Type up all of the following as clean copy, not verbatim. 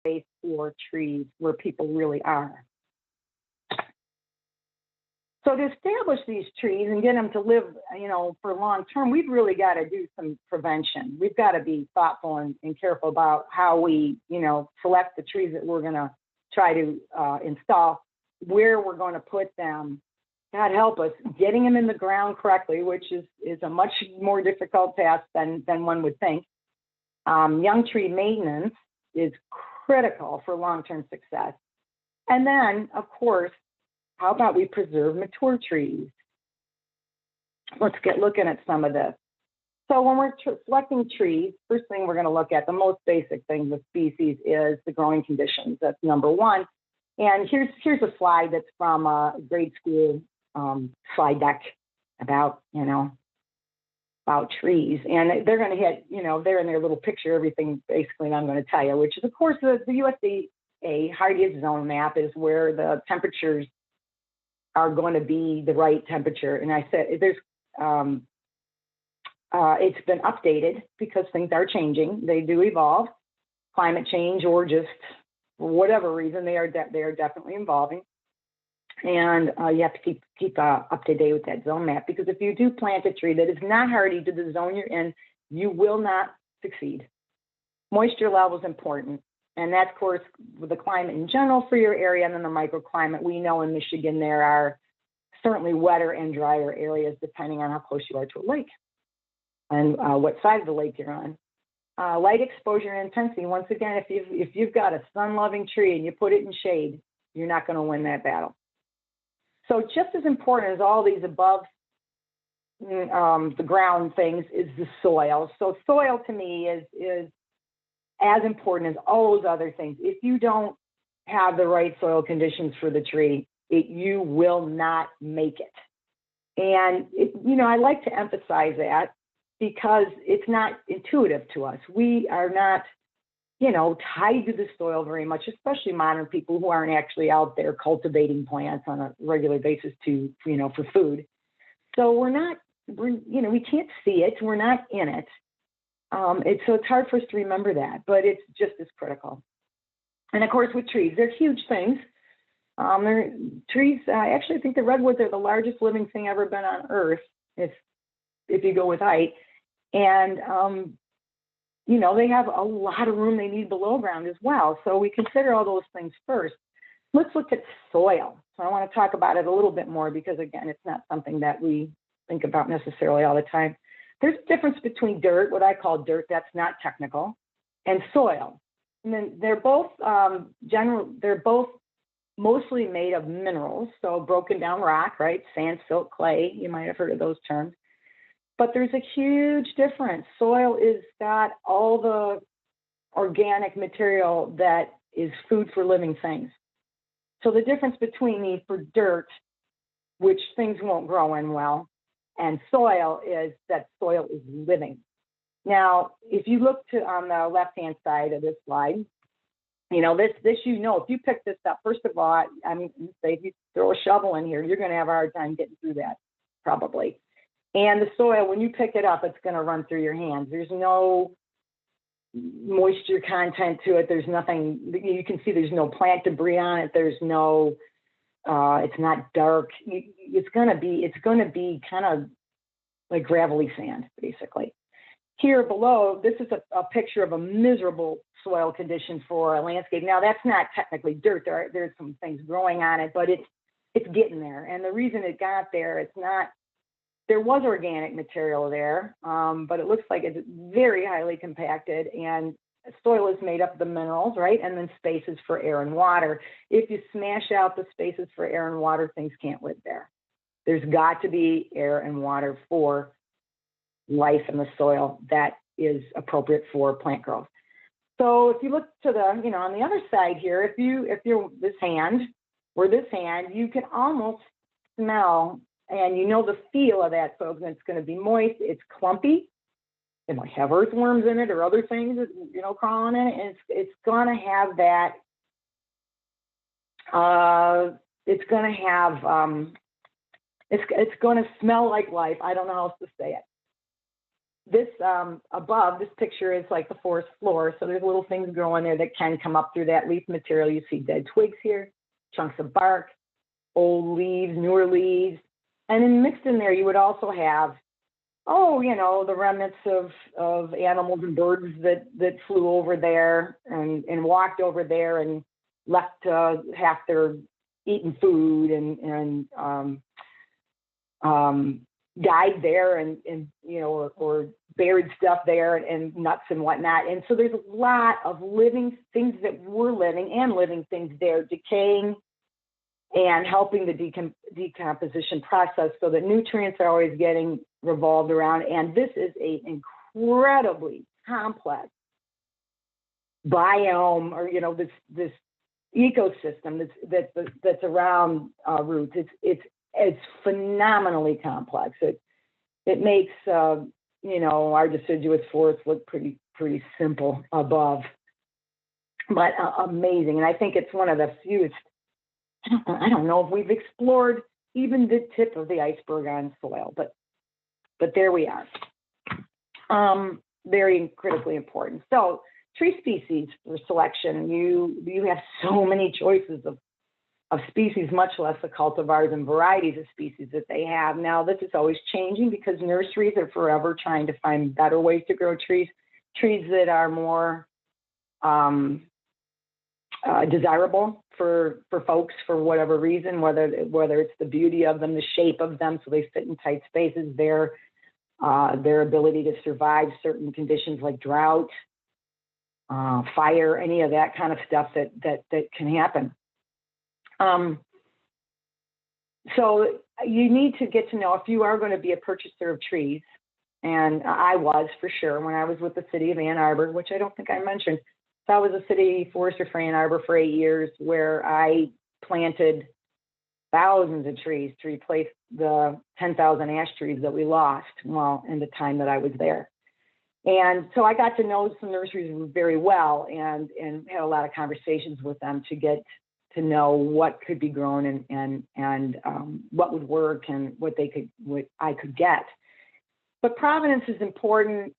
space for trees where people really are. So to establish these trees and get them to live, for long term, we've really got to do some prevention. We've got to be thoughtful and careful about how we, select the trees that we're going to try to install, where we're going to put them. God help us, getting them in the ground correctly, which is a much more difficult task than one would think. Young tree maintenance is critical for long-term success. And then, of course, how about we preserve mature trees? Let's get looking at some of this. So when we're selecting trees, first thing we're going to look at, the most basic thing with species, is the growing conditions. That's number one. And here's a slide that's from a grade school slide deck about trees. And they're going to hit, they're in their little picture, everything basically I'm going to tell you, which is, of course, the USDA hardiest zone map is where the temperatures are going to be the right temperature. And I said, it's been updated because things are changing. They do evolve. Climate change, or just for whatever reason, they are definitely evolving. And you have to keep up to date with that zone map, because if you do plant a tree that is not hardy to the zone you're in, you will not succeed. Moisture level is important. And that's, of course, with the climate in general for your area, and then the microclimate. We know in Michigan there are certainly wetter and drier areas depending on how close you are to a lake and what side of the lake you're on. Light exposure and intensity. Once again, if you've got a sun-loving tree and you put it in shade, you're not going to win that battle. So just as important as all these above the ground things is the soil. So soil to me is as important as all those other things. If you don't have the right soil conditions for the tree, you will not make it. And I like to emphasize that because it's not intuitive to us. We are not, tied to the soil very much, especially modern people who aren't actually out there cultivating plants on a regular basis for food. So we can't see it. We're not in it. So it's hard for us to remember that, but it's just as critical. And of course, with trees, they're huge things. Trees, I actually think the redwoods are the largest living thing ever been on Earth, if you go with height. And, they have a lot of room they need below ground as well. So we consider all those things first. Let's look at soil. So I want to talk about it a little bit more because, again, it's not something that we think about necessarily all the time. There's a difference between dirt, what I call dirt, that's not technical, and soil. And then they're both mostly made of minerals, so broken down rock, right? Sand, silt, clay, you might have heard of those terms. But there's a huge difference. Soil is got all the organic material that is food for living things. So the difference between me for dirt, which things won't grow in well, and soil is that soil is living. Now, if you look on the left-hand side of this slide, if you pick this up, first of all, say if you throw a shovel in here, you're going to have a hard time getting through that, probably. And the soil, when you pick it up, it's going to run through your hands. There's no moisture content to it. There's nothing, you can see there's no plant debris on it. There's no, it's not dark. It's going to be kind of like gravelly sand, basically. Here below, this is a picture of a miserable soil condition for a landscape. Now, that's not technically dirt. There's some things growing on it, but it's getting there. And the reason it got there, there was organic material there, but it looks like it's very highly compacted, and soil is made up of the minerals, right? And then spaces for air and water. If you smash out the spaces for air and water, things can't live there. There's got to be air and water for life in the soil that is appropriate for plant growth. So if you look to the, on the other side here, if you're this hand, you can almost smell and the feel of that soil. It's going to be moist, it's clumpy, it might have earthworms in it or other things, crawling in it, and it's going to have that, it's going to smell like life. I don't know how else to say it. this above, this picture is like the forest floor. So there's little things growing there that can come up through that leaf material. You see dead twigs here, chunks of bark, old leaves, newer leaves. And then mixed in there, you would also have, the remnants of animals and birds that flew over there and walked over there and left half their eaten food and died there and or buried stuff there and nuts and whatnot. And so there's a lot of living things that were living and living things there decaying and helping the decomposition process so that nutrients are always getting revolved around. And this is an incredibly complex biome, or this ecosystem that's around roots. It's phenomenally complex. It makes our deciduous forest look pretty simple above, but amazing. And I think it's one of the fewest. I don't know if we've explored even the tip of the iceberg on soil, but there we are. Very critically important. So tree species for selection, you have so many choices of species, much less the cultivars and varieties of species that they have. Now, this is always changing because nurseries are forever trying to find better ways to grow trees that are more desirable for folks for whatever reason, whether it's the beauty of them, the shape of them, so they fit in tight spaces, their ability to survive certain conditions like drought, fire, any of that kind of stuff that can happen. So you need to get to know if you are going to be a purchaser of trees, and I was for sure when I was with the city of Ann Arbor, which I don't think I mentioned. So I was a city forester for Ann Arbor for 8 years, where I planted thousands of trees to replace the 10,000 ash trees that we lost in the time that I was there. And so I got to know some nurseries very well and had a lot of conversations with them to get to know what could be grown and what would work and what I could get. But provenance is important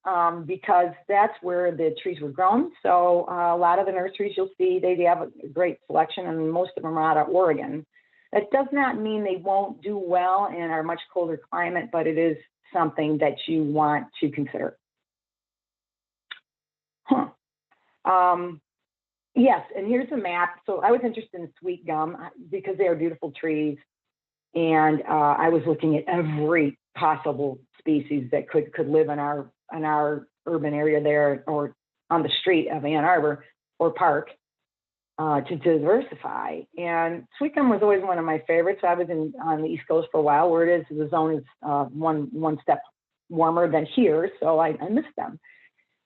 because that's where the trees were grown. So a lot of the nurseries you'll see, they have a great selection, and most of them are out of Oregon. That does not mean they won't do well in our much colder climate, but it is something that you want to consider. Yes, and here's a map. So I was interested in sweet gum because they are beautiful trees. And I was looking at every possible species that could live in our urban area there or on the street of Ann Arbor or park to diversify. And sweet gum was always one of my favorites. I was on the East Coast for a while, where the zone is one step warmer than here, so I missed them.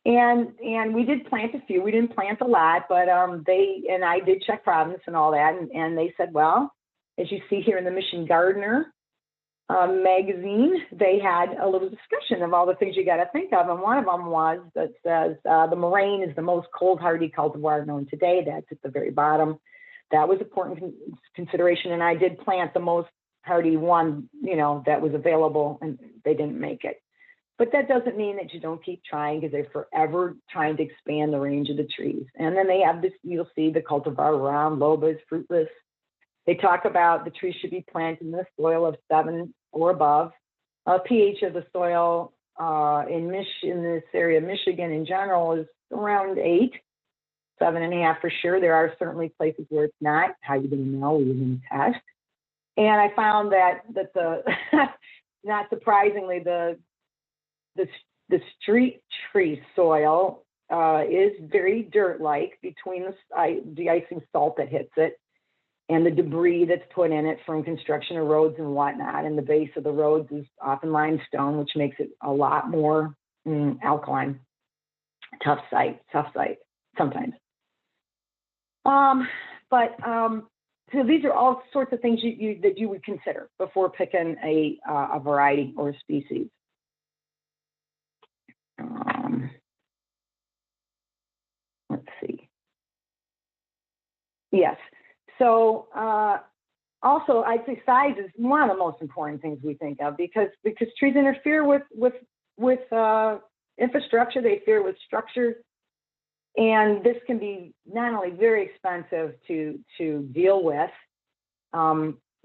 And we did plant a few. We didn't plant a lot, but I did check provenance and all that, and they said, well, as you see here in the Mission Gardener magazine, they had a little discussion of all the things you got to think of. And one of them was that says the moraine is the most cold hardy cultivar known today. That's at the very bottom. That was important consideration. And I did plant the most hardy one, that was available, and they didn't make it. But that doesn't mean that you don't keep trying, because they're forever trying to expand the range of the trees. And then they have this, you'll see the cultivar round, loba is fruitless. They talk about the trees should be planted in the soil of 7 or above. pH of the soil in this area, Michigan in general, is around 8, 7.5 for sure. There are certainly places where it's not. How are you going to know? We're going to test. And I found that the, not surprisingly, the street tree soil is very dirt-like between the de-icing salt that hits it and the debris that's put in it from construction of roads and whatnot. And the base of the roads is often limestone, which makes it a lot more alkaline. Tough site sometimes. So these are all sorts of things that you would consider before picking a variety or a species. Let's see. Yes. So also, I'd say size is one of the most important things we think of because trees interfere with infrastructure. They fear with structures. And this can be not only very expensive to deal with,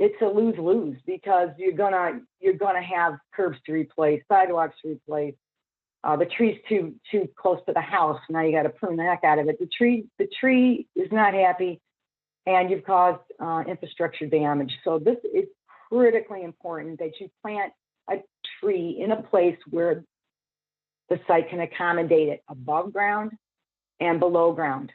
it's a lose-lose because you're gonna have curbs to replace, sidewalks to replace. The tree's too close to the house. Now you got to prune the heck out of it. The tree is not happy, and you've caused infrastructure damage. So this is critically important that you plant a tree in a place where the site can accommodate it above ground and below ground.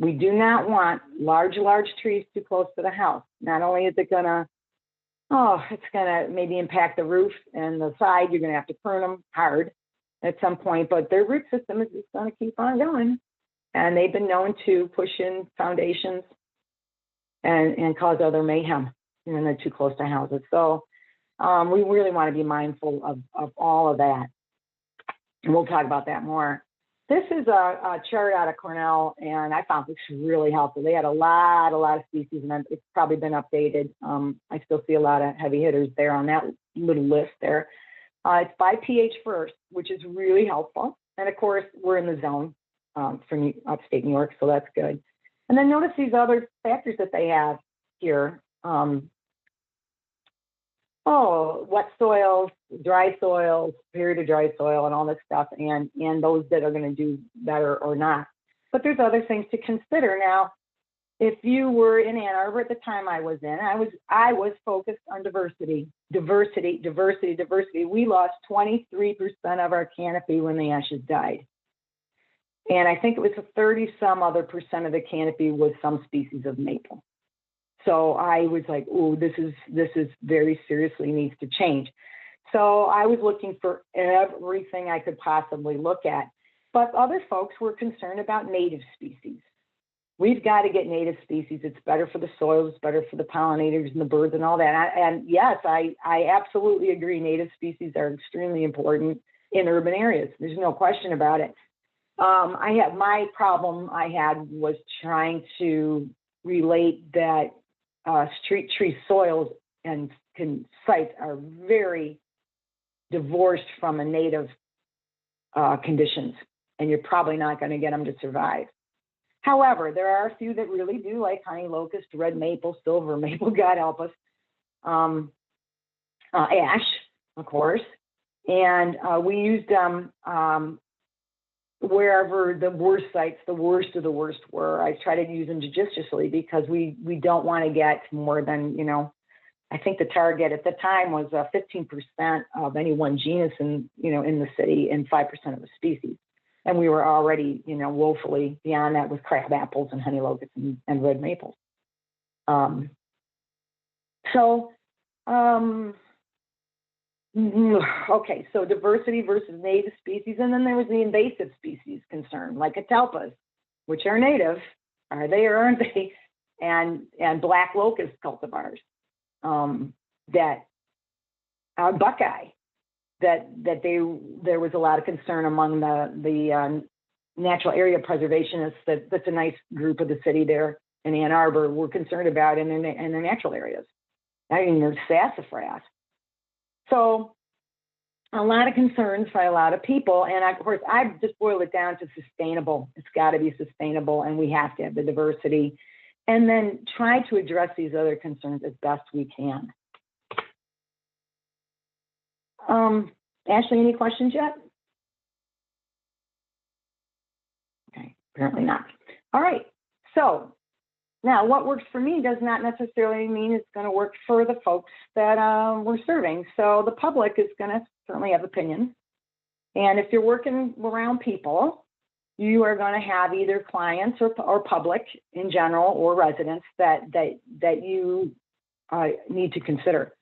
We do not want large trees too close to the house. Not only is it it's gonna maybe impact the roof and the side, you're gonna have to prune them hard at some point, but their root system is just gonna keep on going. And they've been known to push in foundations and cause other mayhem when they're too close to houses. So we really wanna be mindful of all of that. And we'll talk about that more. This is a chart out of Cornell, and I found this really helpful. They had a lot of species, and it's probably been updated. I still see a lot of heavy hitters there on that little list there. It's by pH first, which is really helpful. And of course, we're in the zone from upstate New York, so that's good. And then notice these other factors that they have here. Wet soils, dry soils, period of dry soil, and all this stuff, and those that are going to do better or not. But there's other things to consider. Now, if you were in Ann Arbor at the time I was in, I was focused on diversity. We lost 23% of our canopy when the ashes died. And I think it was 30-some other percent of the canopy was some species of maple. So I was like, oh, this is very seriously needs to change. So I was looking for everything I could possibly look at. But other folks were concerned about native species. We've got to get native species. It's better for the soils, it's better for the pollinators and the birds and all that. And yes, I absolutely agree. Native species are extremely important in urban areas. There's no question about it. My problem I had was trying to relate that street tree soils and sites are very divorced from a native conditions, and you're probably not going to get them to survive. However, there are a few that really do, like honey locust, red maple, silver maple, God help us, ash, of course, and we used them wherever the worst sites, the worst of the worst were. I try to use them judiciously because we don't want to get more than, I think the target at the time was 15% of any one genus in the city and 5% of the species. And we were already, woefully beyond that with crab apples and honey locusts and red maples. Okay, so diversity versus native species, and then there was the invasive species concern, like catalpas, which are native, are they or aren't they? And black locust cultivars, that buckeye, that there was a lot of concern among the natural area preservationists that's a nice group of the city there in Ann Arbor were concerned about in their natural areas. I mean, there's sassafras. So a lot of concerns by a lot of people. And of course, I just boil it down to sustainable. It's got to be sustainable, and we have to have the diversity. And then try to address these other concerns as best we can. Ashley, any questions yet? Okay, apparently not. All right, so now what works for me does not necessarily mean it's going to work for the folks that we're serving. So the public is going to certainly have opinions. And if you're working around people, you are going to have either clients or public in general or residents that you need to consider.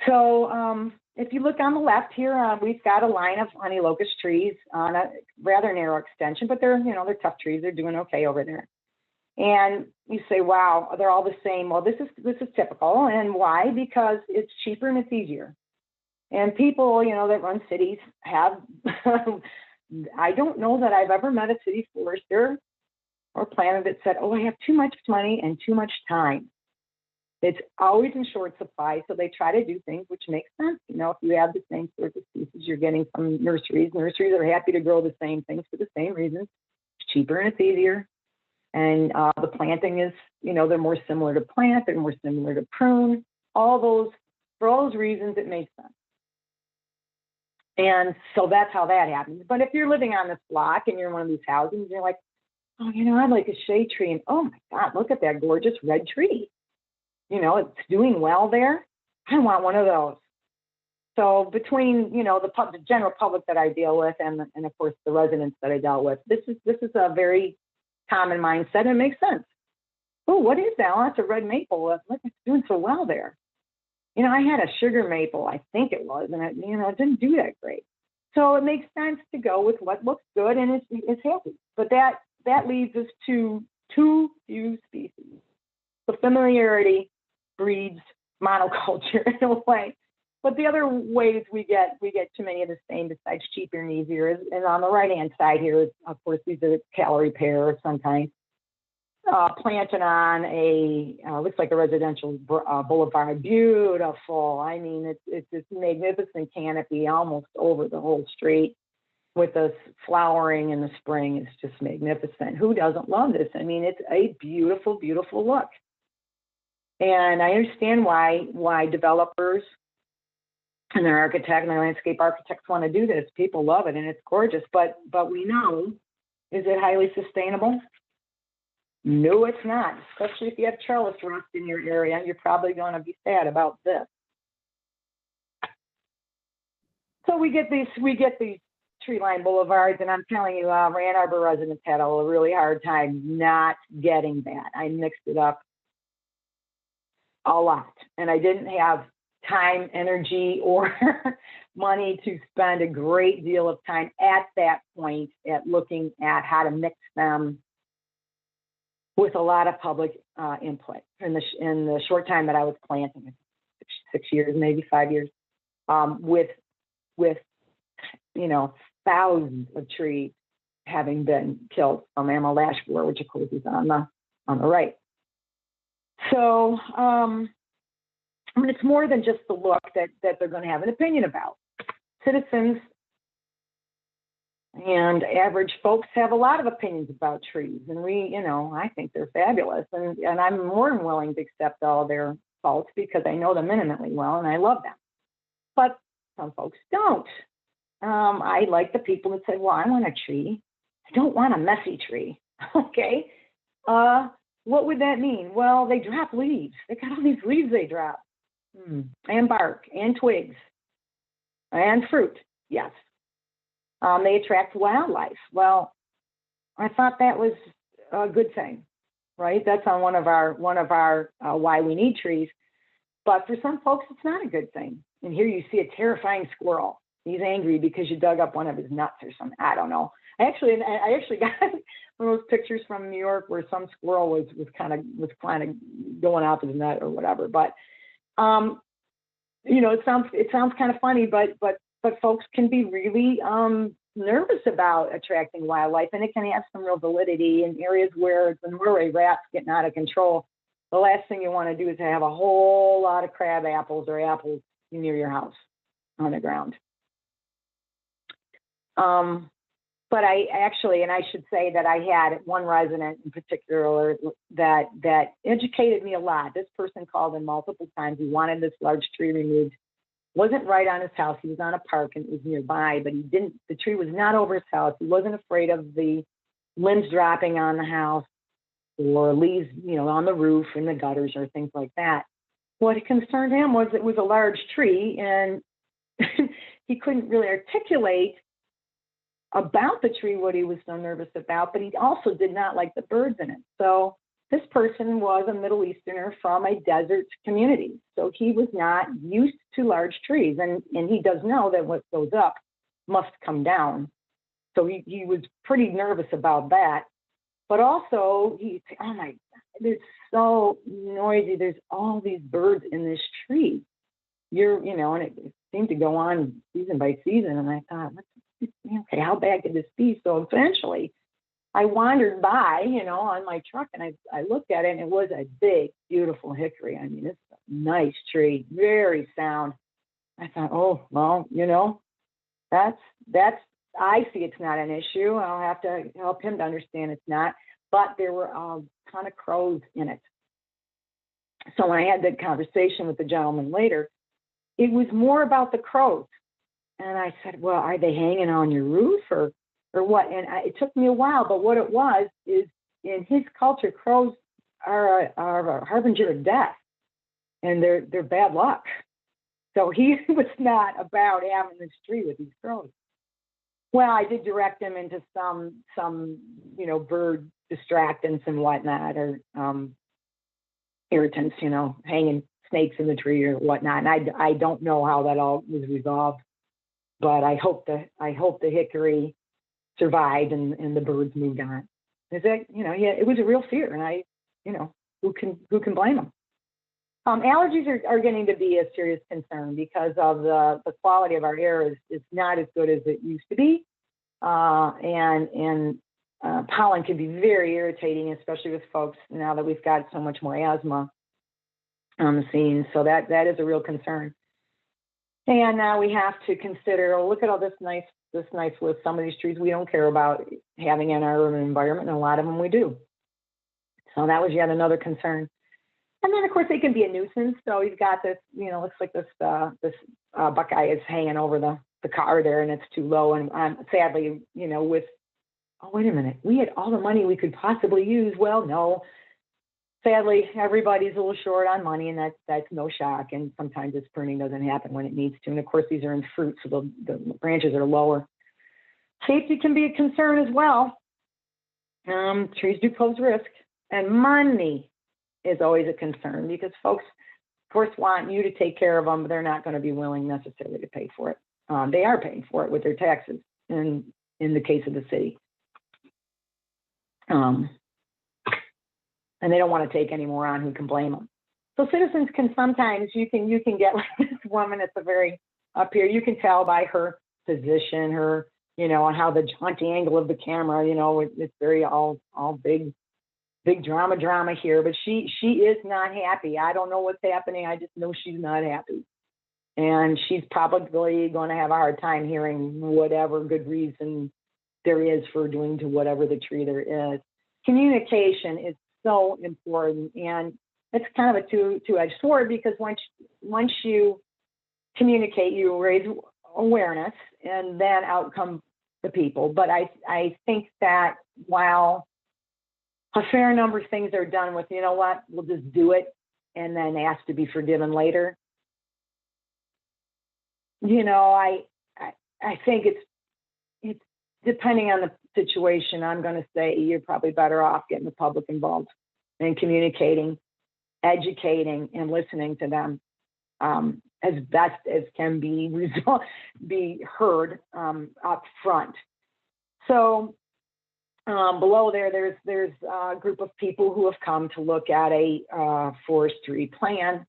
So if you look on the left here, we've got a line of honey locust trees on a rather narrow extension, but they're tough trees. They're doing okay over there. And you say, wow, they're all the same. Well, this is typical. And why? Because it's cheaper and it's easier. And people, that run cities have, I don't know that I've ever met a city forester or planner that said, oh, I have too much money and too much time. It's always in short supply, so they try to do things which make sense. You know, if you have the same sorts of species you're getting from nurseries, nurseries are happy to grow the same things for the same reasons. It's cheaper and it's easier. And the planting is, you know, they're more similar to plant, they're more similar to prune. For all those reasons, it makes sense. And so that's how that happens. But if you're living on this block and you're in one of these houses, you're like, oh, you know, I'd like a shade tree. And oh my God, look at that gorgeous red tree. You know, it's doing well there. I want one of those. So between, you know, the general public that I deal with and of course the residents that I dealt with, this is a very common mindset and it makes sense. Oh, what is that? Oh, that's a red maple. Look, it's doing so well there. You know, I had a sugar maple, I think it was, and it didn't do that great. So it makes sense to go with what looks good and is healthy. But that leads us to too few species. The familiarity breeds monoculture in a way. But the other ways we get too many of the same besides cheaper and easier is, and on the right-hand side here is, of course, these are calorie pear of some kind. Planted on looks like a residential boulevard. Beautiful. I mean, it's this magnificent canopy almost over the whole street with the flowering in the spring. It's just magnificent. Who doesn't love this? I mean, it's a beautiful, beautiful look. And I understand why developers and their landscape architects want to do this. People love it and it's gorgeous. But we know, is it highly sustainable? No, it's not. Especially if you have trellis rust in your area, you're probably going to be sad about this. So we get these tree-lined boulevards, and I'm telling you, Ann Arbor residents had a really hard time not getting that. I mixed it up a lot, and I didn't have time, energy, or money to spend a great deal of time at that point at looking at how to mix them with a lot of public input in the short time that I was planting, 6 years, maybe 5 years, with you know, thousands of trees having been killed from amyl ash borer, which of course is on the right. So I mean, it's more than just the look that they're going to have an opinion about. Citizens and average folks have a lot of opinions about trees, and I think they're fabulous, and I'm more than willing to accept all their faults because I know them intimately well and I love them. But some folks don't. I like the people that say, well, I want a tree. I don't want a messy tree. Okay. What would that mean? Well, they drop leaves. They got all these leaves they drop. And bark and twigs and fruit. Yes. They attract wildlife. Well, I thought that was a good thing, right? That's on one of our why we need trees. But for some folks, it's not a good thing. And here you see a terrifying squirrel. He's angry because you dug up one of his nuts or something. I don't know. I actually got one of those pictures from New York where some squirrel was kind of going off his nut or whatever. But it sounds kind of funny, but folks can be really nervous about attracting wildlife, and it can have some real validity in areas where the Norway rat's getting out of control. The last thing you want to do is have a whole lot of crab apples or apples near your house on the ground. But I should say that I had one resident in particular that educated me a lot. This person called in multiple times. He wanted this large tree removed. Wasn't right on his house. He was on a park and it was nearby, but the tree was not over his house. He wasn't afraid of the limbs dropping on the house or leaves, on the roof in the gutters or things like that. What concerned him was it was a large tree and he couldn't really articulate about the tree what he was so nervous about, but he also did not like the birds in it. So this person was a Middle Easterner from a desert community. So he was not used to large trees. And he does know that what goes up must come down. So he was pretty nervous about that. But also, oh my God, it's so noisy. There's all these birds in this tree. And it seemed to go on season by season. And I thought, okay, how bad could this be? So eventually, I wandered by, on my truck, and I looked at it, and it was a big, beautiful hickory. I mean, it's a nice tree, very sound. I thought, oh, well, that's, I see it's not an issue. I'll have to help him to understand it's not. But there were a ton of crows in it. So when I had that conversation with the gentleman later, it was more about the crows. And I said, well, are they hanging on your roof or what? And it took me a while, but what it was is, in his culture, crows are a harbinger of death, and they're bad luck. So he was not about having this tree with these crows. Well, I did direct him into some bird distractants and whatnot, or irritants, hanging snakes in the tree or whatnot. And I don't know how that all was resolved, but I hope the hickory survived and the birds moved on. Is that, it was a real fear, and who can blame them? Allergies are getting to be a serious concern because of the quality of our air is not as good as it used to be. And pollen can be very irritating, especially with folks now that we've got so much more asthma on the scene. So that is a real concern. And now we have to consider, look at all this nice list. Some of these trees we don't care about having in our urban environment, and a lot of them we do. So that was yet another concern. And then, of course, they can be a nuisance. So you've got this, looks like this buckeye is hanging over the car there, and it's too low. And sadly, with, oh, wait a minute, we had all the money we could possibly use. Well, no. Sadly, everybody's a little short on money, and that's no shock. And sometimes this pruning doesn't happen when it needs to. And, of course, these are in fruit, so the branches are lower. Safety can be a concern as well. Trees do pose risk. And money is always a concern because folks, of course, want you to take care of them, but they're not going to be willing necessarily to pay for it. They are paying for it with their taxes in the case of the city. And they don't want to take any more on. Who can blame them? So citizens can sometimes, you can get like this woman at the very up here, you can tell by her position, her, on how the jaunty angle of the camera, it's very all big drama here, but she is not happy. I don't know what's happening. I just know she's not happy. And she's probably going to have a hard time hearing whatever good reason there is for doing to whatever the tree there is. Communication is so important, and it's kind of a two-edged sword because once you communicate, you raise awareness, and then out come the people. But I think that while a fair number of things are done with, we'll just do it and then ask to be forgiven later. I think it's depending on the situation. I'm going to say you're probably better off getting the public involved and communicating, educating, and listening to them as best as can be heard up front. So below there's a group of people who have come to look at a forestry plan.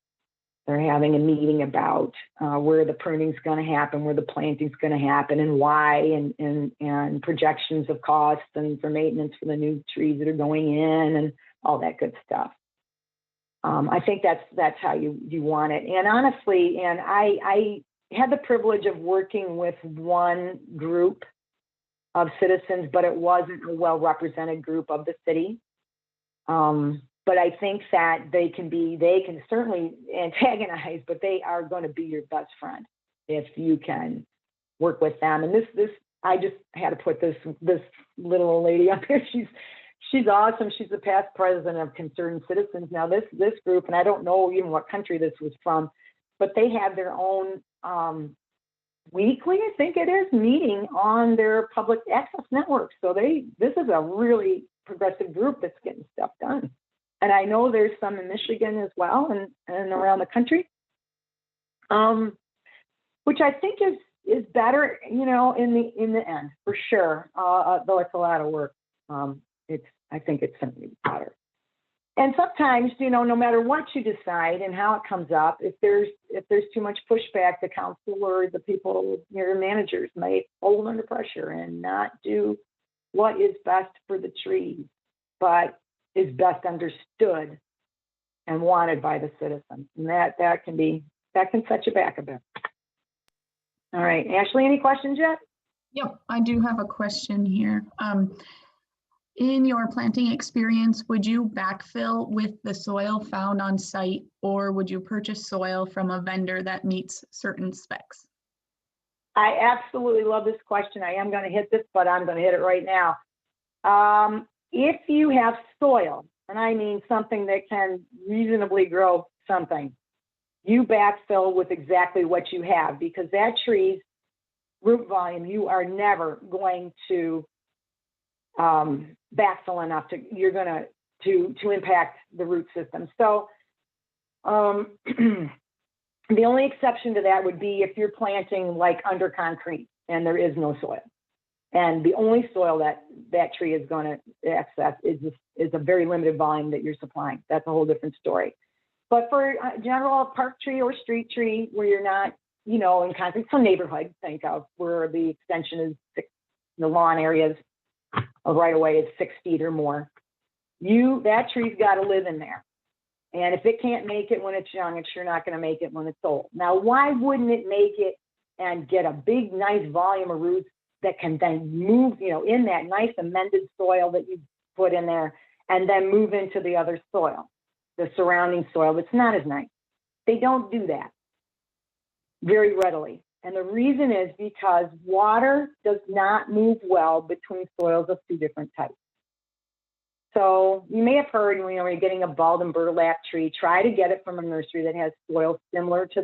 They're having a meeting about where the pruning's going to happen, where the planting's going to happen, and why, and projections of costs and for maintenance for the new trees that are going in, and all that good stuff. I think that's how you want it. And honestly, and I had the privilege of working with one group of citizens, but it wasn't a well-represented group of the city. But I think that they can certainly antagonize, but they are going to be your best friend if you can work with them. And this I just had to put this little old lady up here. She's awesome. She's the past president of Concerned Citizens. Now this group, and I don't know even what country this was from, but they have their own weekly, I think it is, meeting on their public access network. So this is a really progressive group that's getting stuff done. And I know there's some in Michigan as well and around the country, which I think is better, in the end, for sure. Though it's a lot of work. I think it's certainly better. And sometimes, no matter what you decide and how it comes up, if there's too much pushback, the council or the people, your managers may hold under pressure and not do what is best for the trees, but is best understood and wanted by the citizens. And that can set you back a bit. All right, Ashley, any questions yet? Yep, I do have a question here. In your planting experience, would you backfill with the soil found on site, or would you purchase soil from a vendor that meets certain specs? I absolutely love this question. I am going to hit this, but I'm going to hit it right now. If you have soil, and I mean something that can reasonably grow something, you backfill with exactly what you have, because that tree's root volume, you are never going to backfill enough to impact the root system. So the only exception to that would be if you're planting like under concrete and there is no soil. And the only soil that tree is going to access is a very limited volume that you're supplying. That's a whole different story. But for general park tree or street tree where you're not, in concrete, some neighborhood, think of where the extension is the lawn areas of right away is 6 feet or more. That tree's got to live in there. And if it can't make it when it's young, it's sure not going to make it when it's old. Now, why wouldn't it make it and get a big, nice volume of roots that can then move, in that nice amended soil that you put in there, and then move into the other soil, the surrounding soil that's not as nice? They don't do that very readily. And the reason is because water does not move well between soils of 2 different types. So you may have heard, when you're getting a bald and burlap tree, try to get it from a nursery that has soil similar to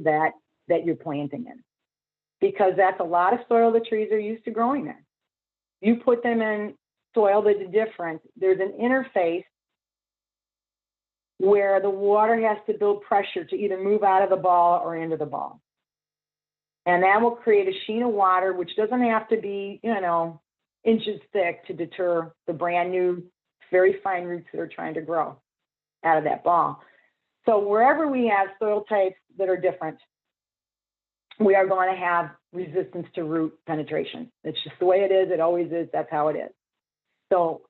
that you're planting in, because that's a lot of soil the trees are used to growing in. You put them in soil that's different, there's an interface where the water has to build pressure to either move out of the ball or into the ball. And that will create a sheen of water, which doesn't have to be, inches thick to deter the brand new, very fine roots that are trying to grow out of that ball. So wherever we have soil types that are different, we are going to have resistance to root penetration. It's just the way it is. It always is. That's how it is. So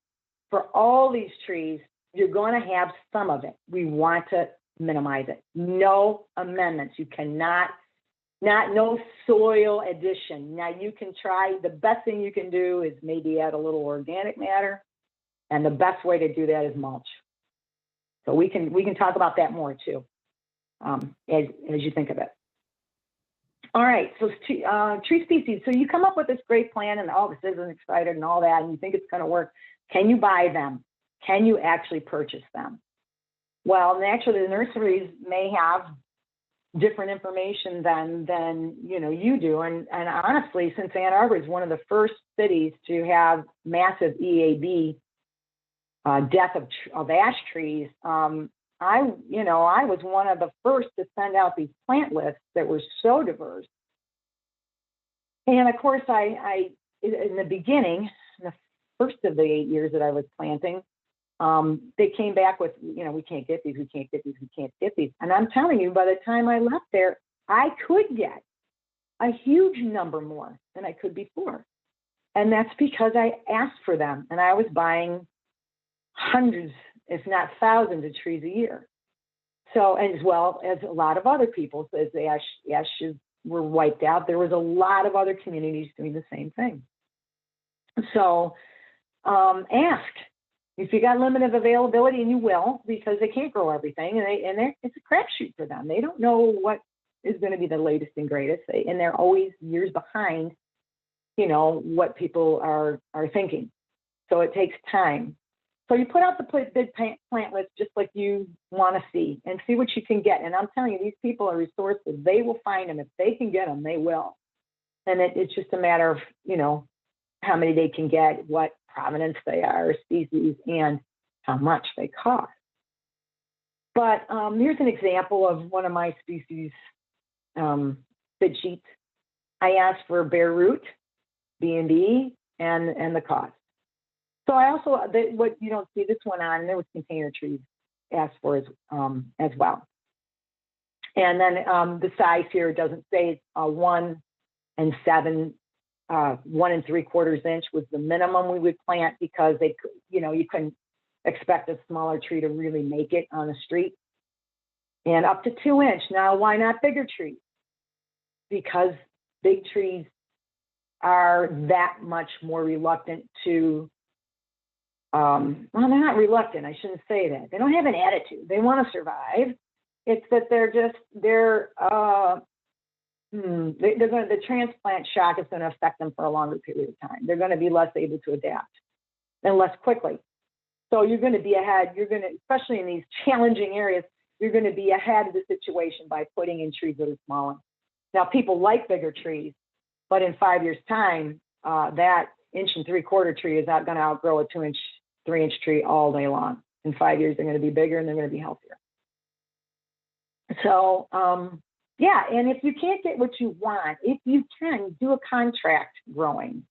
for all these trees, you're going to have some of it. We want to minimize it. No amendments. You cannot, no soil addition. Now you can try, the best thing you can do is maybe add a little organic matter. And the best way to do that is mulch. So we can talk about that more too, as you think of it. All right, so tree species. So you come up with this great plan and all the citizens excited and all that, and you think it's going to work. Can you buy them? Can you actually purchase them? Well, naturally, the nurseries may have different information than you do. And honestly, since Ann Arbor is one of the first cities to have massive EAB, death of ash trees, I was one of the first to send out these plant lists that were so diverse. And of course, I in the beginning, the first of the 8 years that I was planting, they came back with, we can't get these, we can't get these, we can't get these. And I'm telling you, by the time I left there, I could get a huge number more than I could before. And that's because I asked for them, and I was buying hundreds, if not thousands of trees a year. So, as well as a lot of other people, as the ashes were wiped out, there was a lot of other communities doing the same thing. So ask if you got limited availability, and you will, because they can't grow everything, and it's a crapshoot for them. They don't know what is going to be the latest and greatest, and they're always years behind, what people are thinking. So it takes time. So you put out the big plant list just like you want to see, and see what you can get. And I'm telling you, these people are resourceful. They will find them. If they can get them, they will. And it's just a matter of, how many they can get, what provenance they are, species, and how much they cost. But here's an example of one of my species bid sheets. I asked for bare root, B&B, and the cost. So I also, what you don't see this one on, and there was container trees asked for as well. And then the size here doesn't say 1 and 7 1 3/4 inch was the minimum we would plant, because they, you couldn't expect a smaller tree to really make it on the street. And up to 2 inch. Now, why not bigger trees? Because big trees are that much more reluctant to, well, they're not reluctant, I shouldn't say that. They don't have an attitude. They want to survive. It's that the transplant shock is going to affect them for a longer period of time. They're going to be less able to adapt and less quickly. So you're going to be ahead. Especially in these challenging areas, you're going to be ahead of the situation by putting in trees that are smaller. Now, people like bigger trees, but in 5 years' time, that 1 3/4 inch tree is not going to outgrow a 2 inch, 3 inch tree all day long. In 5 years, they're going to be bigger and they're going to be healthier. So, yeah, and if you can't get what you want, if you can, do a contract growing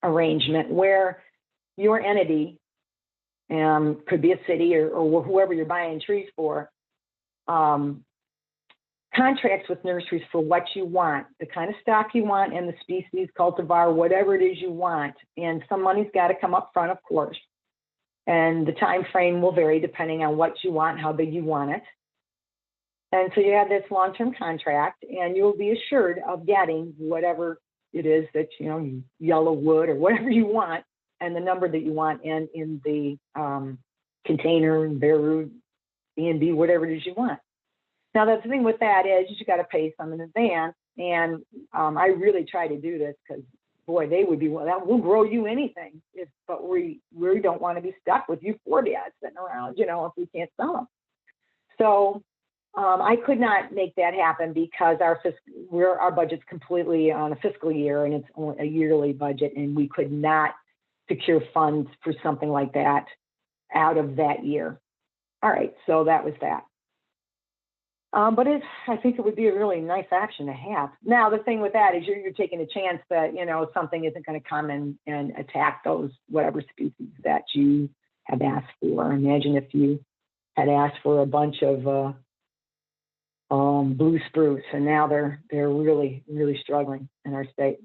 arrangement where your entity, could be a city or whoever you're buying trees for, contracts with nurseries for what you want, the kind of stock you want, and the species, cultivar, whatever it is you want. And some money's got to come up front, of course. And the time frame will vary depending on what you want, how big you want it. And so you have this long-term contract, and you'll be assured of getting whatever it is that, yellow wood or whatever you want, and the number that you want in the container, bare root, B&B, whatever it is you want. Now, the thing with that is you got to pay some in advance. And I really try to do this because, boy, they would be, we'll grow you anything. But we don't want to be stuck with you 40 ads sitting around, if we can't sell them. So I could not make that happen because our budget's completely on a fiscal year, and it's only a yearly budget, and we could not secure funds for something like that out of that year. All right, so that was that. But I think it would be a really nice option to have. Now, the thing with that is you're taking a chance that, something isn't going to come and attack those whatever species that you have asked for. Imagine if you had asked for a bunch of blue spruce, and now they're really, really struggling in our state.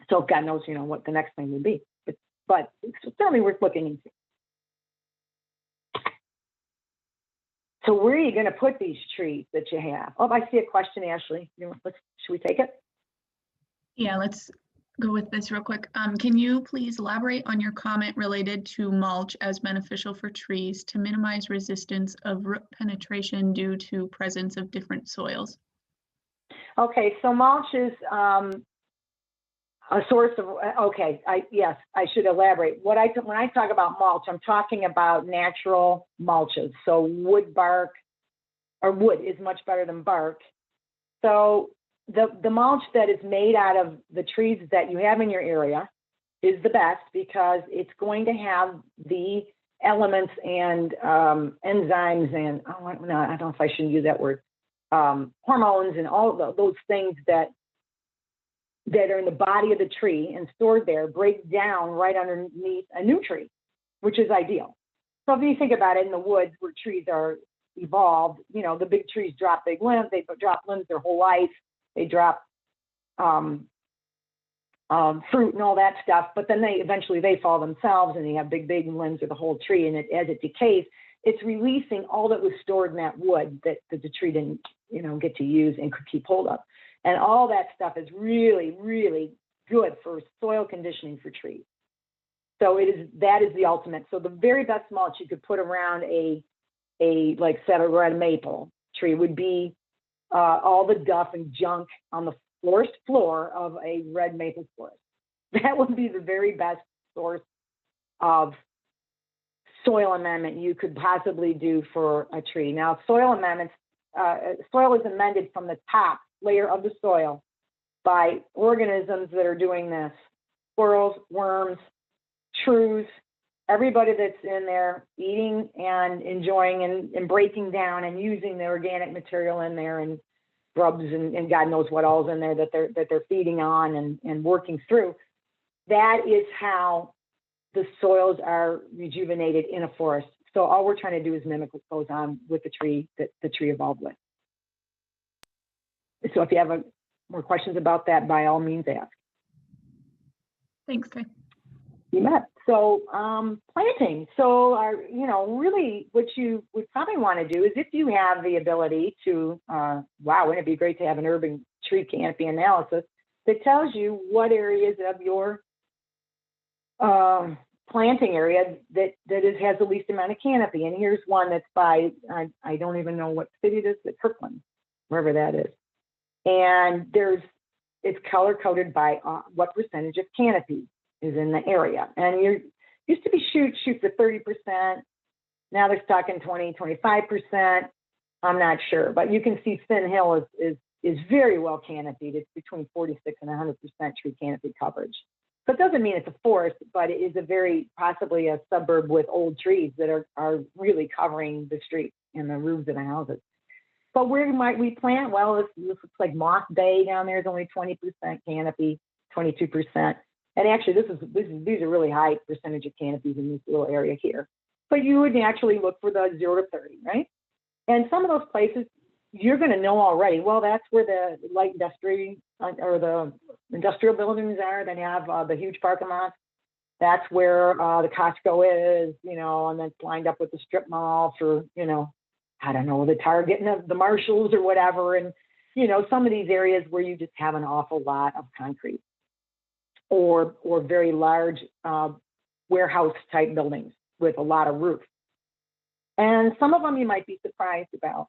So God knows, what the next thing would be. But it's certainly worth looking into. So where are you going to put these trees that you have? Oh, I see a question, Ashley. Should we take it? Yeah, let's go with this real quick. Can you please elaborate on your comment related to mulch as beneficial for trees to minimize resistance of root penetration due to presence of different soils? Okay, so mulch is a source of, yes, I should elaborate. When I talk about mulch, I'm talking about natural mulches. So wood is much better than bark. So the mulch that is made out of the trees that you have in your area is the best because it's going to have the elements and enzymes and, I don't know if I should use that word, hormones and all of those things that are in the body of the tree and stored there break down right underneath a new tree, which is ideal. So if you think about it, in the woods where trees are evolved, the big trees drop big limbs, they drop limbs their whole life, they drop fruit and all that stuff, but then they fall themselves and they have big limbs of the whole tree, and as it decays, it's releasing all that was stored in that wood that the tree didn't, get to use and could keep hold of. And all that stuff is really, really good for soil conditioning for trees. So that is the ultimate. So the very best mulch you could put around like a red maple tree would be all the duff and junk on the forest floor of a red maple forest. That would be the very best source of soil amendment you could possibly do for a tree. Now, soil amendments, soil is amended from the top layer of the soil by organisms that are doing this: squirrels, worms, shrews, everybody that's in there eating and enjoying and breaking down and using the organic material in there, and grubs and God knows what all's in there that they're feeding on and working through. That is how the soils are rejuvenated in a forest. So all we're trying to do is mimic what goes on with the tree that the tree evolved with. So if you have more questions about that, by all means ask. Thanks, Kay. You bet. So planting. So really what you would probably want to do is, if you have the ability to, wow, wouldn't it be great to have an urban tree canopy analysis that tells you what areas of your planting area that has the least amount of canopy. And here's one that's by, I don't even know what city it is, but Kirkland, wherever that is. And it's color coded by what percentage of canopy is in the area. And you used to be shoot for 30%. Now they're talking 20, 25%. I'm not sure, but you can see Finn Hill is very well canopied. It's between 46 and 100% tree canopy coverage. So it doesn't mean it's a forest, but it is possibly a suburb with old trees that are really covering the streets and the roofs of the houses. But where might we plant? Well, this looks like Moss Bay down there is only 20% canopy, 22%. And actually, these are really high percentage of canopies in this little area here. But you would naturally look for the 0 to 30, right? And some of those places you're going to know already. Well, that's where the light industry or the industrial buildings are that have the huge parking lots. That's where the Costco is, and then it's lined up with the strip mall for, I don't know, the Target and the Marshalls or whatever. And, some of these areas where you just have an awful lot of concrete or very large warehouse type buildings with a lot of roof. And some of them you might be surprised about.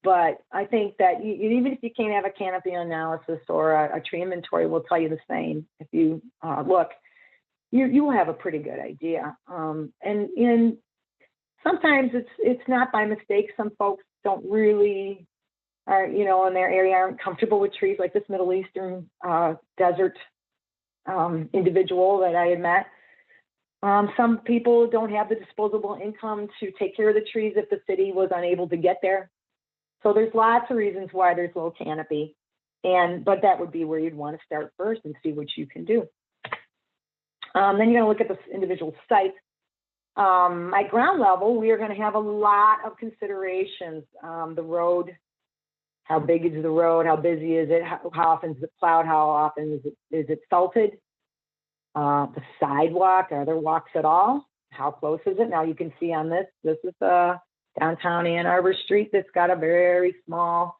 But I think that even if you can't have a canopy analysis or a tree inventory, will tell you the same. If you look, you will have a pretty good idea. And sometimes it's not by mistake. Some folks don't really, in their area aren't comfortable with trees, like this Middle Eastern desert individual that I had met. Some people don't have the disposable income to take care of the trees if the city was unable to get there. So there's lots of reasons why there's low canopy, but that would be where you'd want to start first and see what you can do. Then you're going to look at the individual sites. At ground level, we are going to have a lot of considerations. The road, how big is the road? How busy is it? How often is it plowed? How often is it salted? The sidewalk, are there walks at all? How close is it? Now you can see on this is downtown Ann Arbor Street that's got a very small,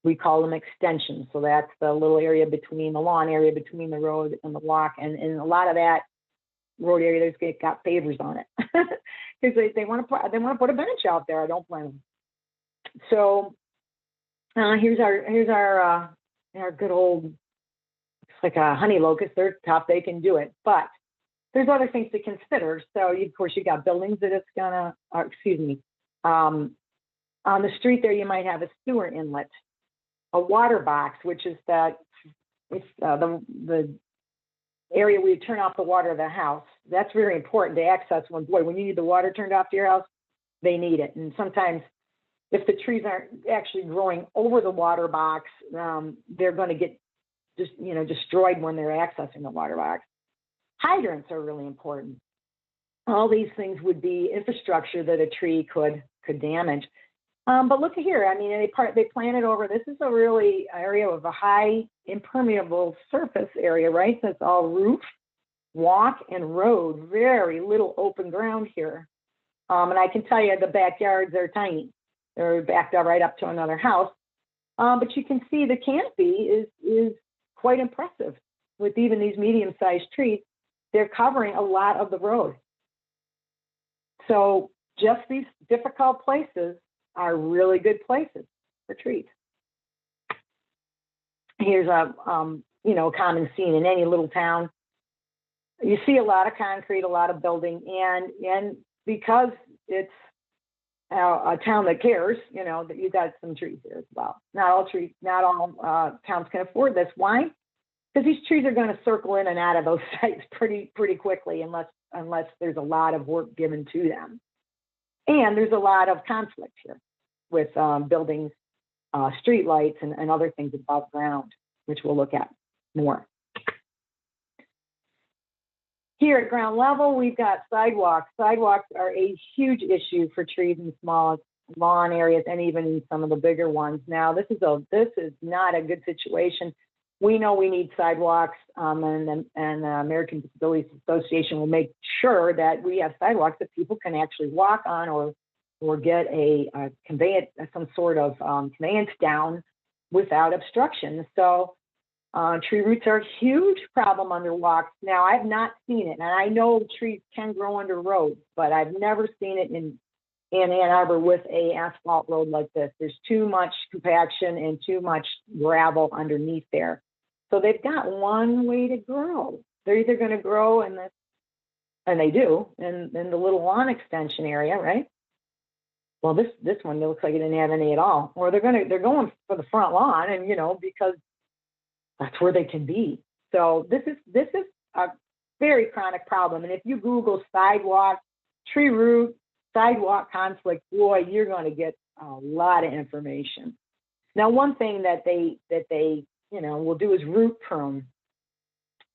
we call them extensions. So that's the little area between the lawn area between the road and the walk. And a lot of that road area, there's got pavers on it because they want to put a bench out there. I don't blame them. So here's our good old, it's like a honey locust. They're tough. They can do it, but there's other things to consider. So of course you got buildings that it's gonna, on the street there, you might have a sewer inlet, a water box, which is the area where you turn off the water of the house. That's very important to access when you need the water turned off to your house, they need it. And sometimes if the trees aren't actually growing over the water box, they're going to get destroyed when they're accessing the water box. Hydrants are really important. All these things would be infrastructure that a tree could damage. But look at here. I mean, they planted over. This is a really area of a high impermeable surface area, right? So it's all roof, walk, and road. Very little open ground here. And I can tell you the backyards are tiny. They're backed up right up to another house. But you can see the canopy is quite impressive with even these medium-sized trees. They're covering a lot of the road. So just these difficult places are really good places for trees. Here's a common scene in any little town. You see a lot of concrete, a lot of building, and because it's a town that cares, that you got some trees here as well. Not all towns can afford this. Why? Because these trees are going to circle in and out of those sites pretty quickly unless there's a lot of work given to them. And there's a lot of conflict here with buildings, street lights, and other things above ground, which we'll look at more. Here at ground level, we've got sidewalks. Sidewalks are a huge issue for trees in small lawn areas and even some of the bigger ones. Now, this is not a good situation. we know we need sidewalks, and the American Disabilities Association will make sure that we have sidewalks that people can actually walk on, or get a conveyance, some sort of conveyance down without obstruction. So tree roots are a huge problem under walks. Now, I've not seen it, and I know trees can grow under roads, but I've never seen it in Ann Arbor with a asphalt road like this. There's too much compaction and too much gravel underneath there. So they've got one way to grow. They're either going to grow in this, and they do, in the little lawn extension area, right? Well, this one looks like it didn't have any at all. Or they're going for the front lawn, and because that's where they can be. So this is a very chronic problem. And if you Google sidewalk, tree root, sidewalk conflict, boy, you're going to get a lot of information. Now, one thing that they will do is root prune.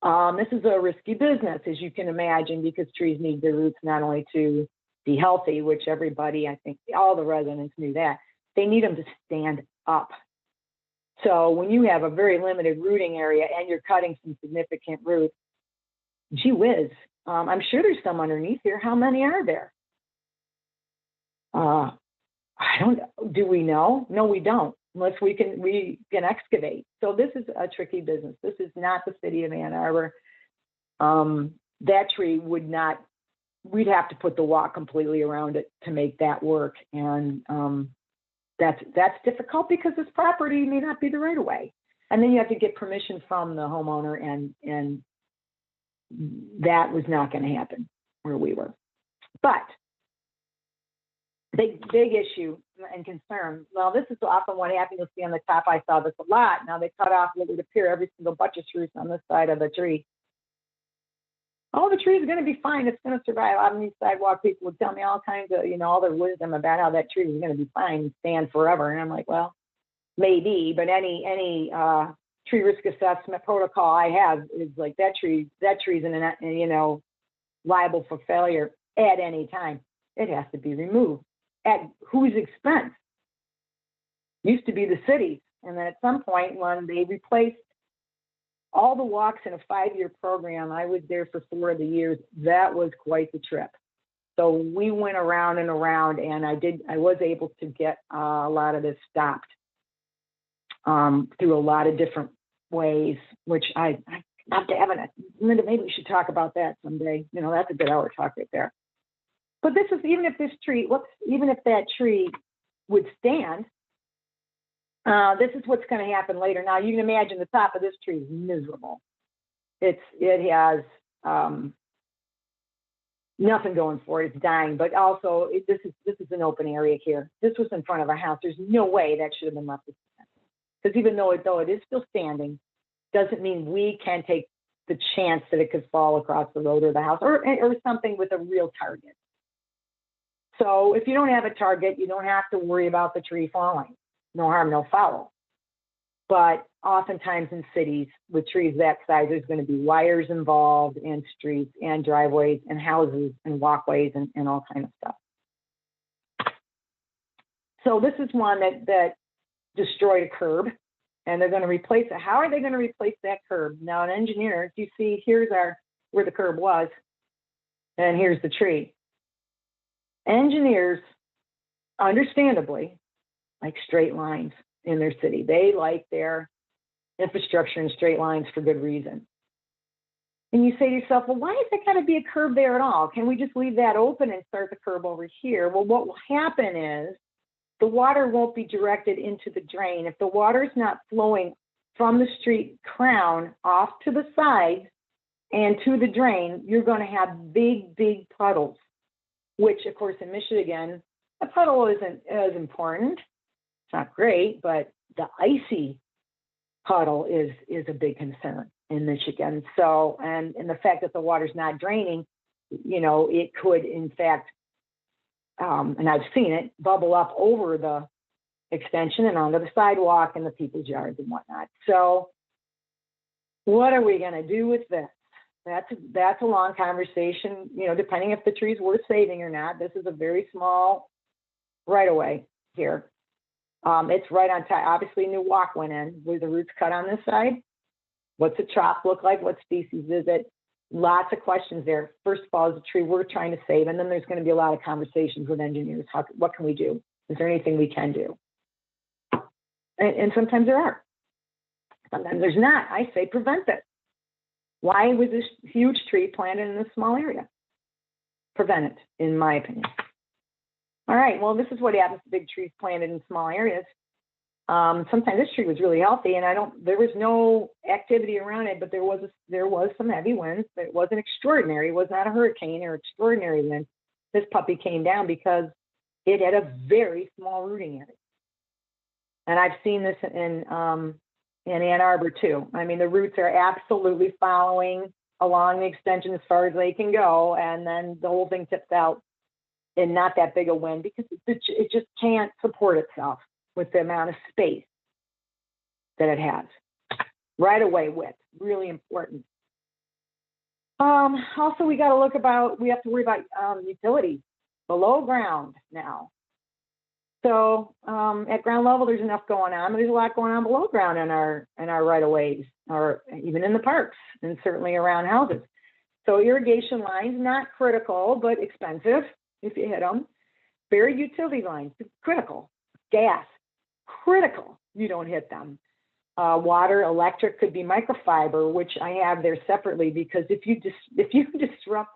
This is a risky business, as you can imagine, because trees need their roots not only to be healthy, which everybody, I think all the residents knew that, they need them to stand up. So when you have a very limited rooting area and you're cutting some significant roots, gee whiz, I'm sure there's some underneath here. How many are there? Do we know? No, we don't, unless we can excavate. So this is a tricky business. This is not the city of Ann Arbor. That tree we'd have to put the walk completely around it to make that work. And that's difficult because this property may not be the right of way. And then you have to get permission from the homeowner, and that was not going to happen where we were. But big issue and concern. Well, this is often what happens. You'll see on the top, I saw this a lot. Now they cut off what would appear every single bunch of roots on this side of the tree. Oh, the tree is going to be fine. It's going to survive. On these sidewalk people would tell me all kinds of, all their wisdom about how that tree is going to be fine and stand forever. And I'm like, well, maybe, but any tree risk assessment protocol I have is like that tree's liable for failure at any time. It has to be removed. At whose expense? Used to be the city's. And then at some point when they replaced all the walks in a 5-year program, I was there for 4 of the years. That was quite the trip. So we went around and around, and I was able to get a lot of this stopped through a lot of different ways, which I love to have it. Linda, maybe we should talk about that someday. That's a good hour talk right there. But this is, even if that tree would stand, this is what's going to happen later. Now, you can imagine the top of this tree is miserable. It has nothing going for it. It's dying. But also, this is an open area here. This was in front of a house. There's no way that should have been left to stand. Because even though it is still standing, doesn't mean we can take the chance that it could fall across the road or the house or something with a real target. So if you don't have a target, you don't have to worry about the tree falling. No harm, no foul. But oftentimes in cities with trees that size, there's going to be wires involved, and streets and driveways and houses and walkways and all kinds of stuff. So this is one that destroyed a curb, and they're going to replace it. How are they going to replace that curb? Now, an engineer, you see, here's where the curb was, and here's the tree. Engineers, understandably, like straight lines in their city. They like their infrastructure in straight lines for good reason. And you say to yourself, well, why is there got to be a curb there at all? Can we just leave that open and start the curb over here? Well, what will happen is the water won't be directed into the drain. If the water is not flowing from the street crown off to the side and to the drain, you're going to have big, big puddles, which, of course, in Michigan, a puddle isn't as important. It's not great, but the icy puddle is a big concern in Michigan. So, and the fact that the water's not draining, it could, in fact, and I've seen it, bubble up over the extension and onto the sidewalk and the people's yards and whatnot. So what are we going to do with this? That's a long conversation, depending if the tree's worth saving or not. This is a very small right-of-way here. It's right on top. Obviously, a new walk went in where the roots cut on this side. What's the crop look like? What species is it? Lots of questions there. First of all, is a tree we're trying to save, and then there's going to be a lot of conversations with engineers. What can we do? Is there anything we can do? And sometimes there are. Sometimes there's not. I say prevent it. Why was this huge tree planted in a small area? Prevent it, in my opinion. All right, well, this is what happens to big trees planted in small areas. Sometimes this tree was really healthy, and there was no activity around it, but there was some heavy winds. It wasn't extraordinary. It was not a hurricane or extraordinary wind. This puppy came down because it had a very small rooting area. And I've seen this in Ann Arbor too. I mean, the roots are absolutely following along the extension as far as they can go, and then the whole thing tips out in not that big a wind because it just can't support itself with the amount of space that it has. Right away width, really important. Also, we have to worry about utilities below ground now. So at ground level, there's enough going on, but there's a lot going on below ground in our right of ways, or even in the parks, and certainly around houses. So irrigation lines, not critical, but expensive if you hit them. Buried utility lines, critical. Gas, critical. You don't hit them. Water, electric could be microfiber, which I have there separately because if you disrupt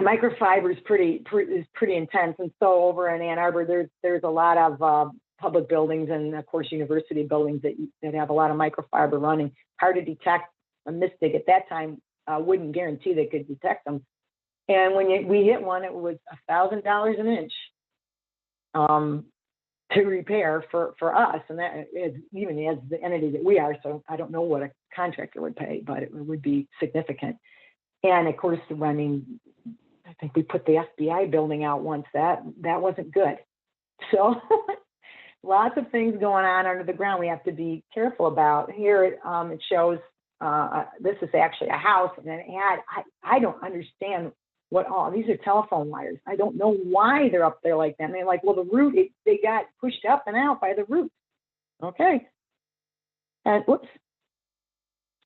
microfiber is pretty intense, and so over in Ann Arbor, there's a lot of public buildings and of course university buildings that have a lot of microfiber running. Hard to detect. A Mystic at that time wouldn't guarantee they could detect them. And when we hit one, it was $1,000 an inch to repair for us, and that is even as the entity that we are. So I don't know what a contractor would pay, but it would be significant. And of course, I think we put the FBI building out once. That wasn't good. So lots of things going on under the ground we have to be careful about. Here it shows, this is actually a house, and it had, I don't understand these are telephone wires. I don't know why they're up there like that. And they're like, well, the root, they got pushed up and out by the roots. Okay. And whoops.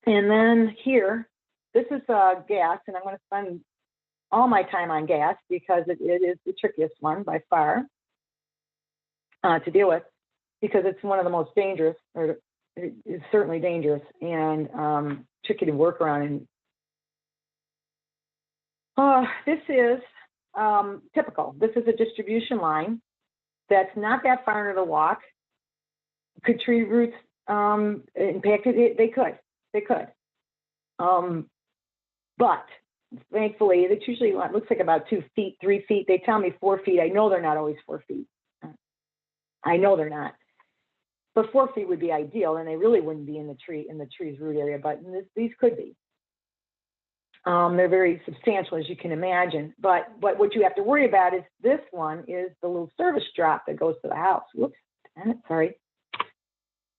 And then here, this is gas, and I'm going to spend all my time on gas because it is the trickiest one by far to deal with, because it's one of the most dangerous, or it's certainly dangerous and tricky to work around. And this is typical. This is a distribution line that's not that far into the walk. Could tree roots impact it? They could. But thankfully, it usually looks like about 2 feet, 3 feet. They tell me 4 feet. I know they're not always 4 feet. I know they're not. But 4 feet would be ideal, and they really wouldn't be in the tree's root area. But these could be. They're very substantial, as you can imagine. But what you have to worry about is this one is the little service drop that goes to the house. Whoops, sorry.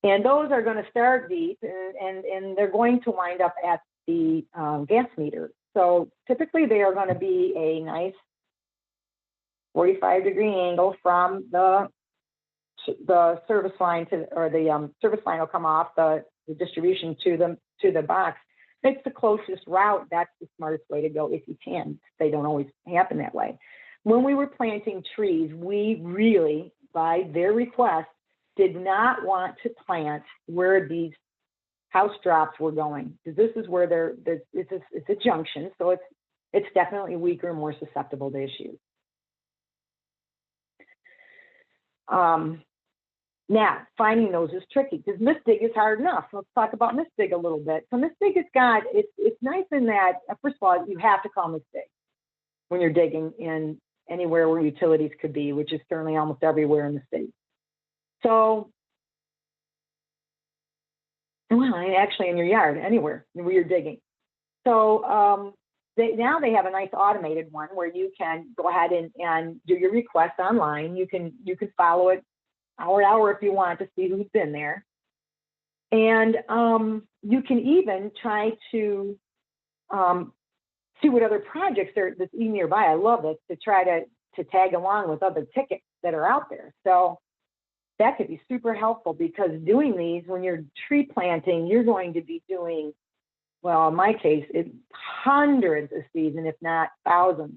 And those are going to start deep, and they're going to wind up at the gas meter. So typically they are going to be a nice 45-degree angle from the service line the service line will come off the distribution to the box. It's the closest route. That's the smartest way to go if you can. They don't always happen that way. When we were planting trees, we really, by their request, did not want to plant where these house drops were going, because this is where it's a junction, so it's definitely weaker and more susceptible to issues. Now, finding those is tricky because Mystic is hard enough. Let's talk about Mystic a little bit. So Mystic it's nice in that, first of all, you have to call Mystic when you're digging in anywhere where utilities could be, which is certainly almost everywhere in the state. So, well, actually in your yard, anywhere where you're digging. So now they have a nice automated one where you can go ahead and do your request online. You can follow it hour to hour if you want to see who's been there. And you can even try to see what other projects that's nearby. I love this, to try to tag along with other tickets that are out there. So that could be super helpful, because doing these, when you're tree planting, you're going to be doing, well, in my case, it's hundreds of season, if not thousands.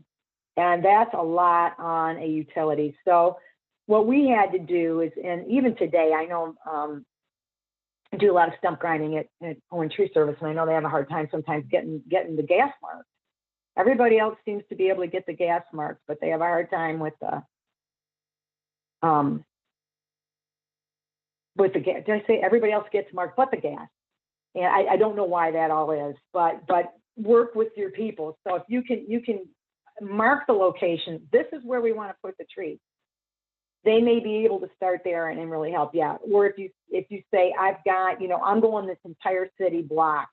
And that's a lot on a utility. So what we had to do is, and even today, I know I do a lot of stump grinding at Owen Tree Service, and I know they have a hard time sometimes getting the gas marks. Everybody else seems to be able to get the gas marks, but they have a hard time with the gas. Did I say everybody else gets marked but the gas? And I don't know why that all is, but work with your people. So if you can mark the location, this is where we want to put the tree. They may be able to start there and really help you out. Or if you say, I've got, I'm going this entire city block,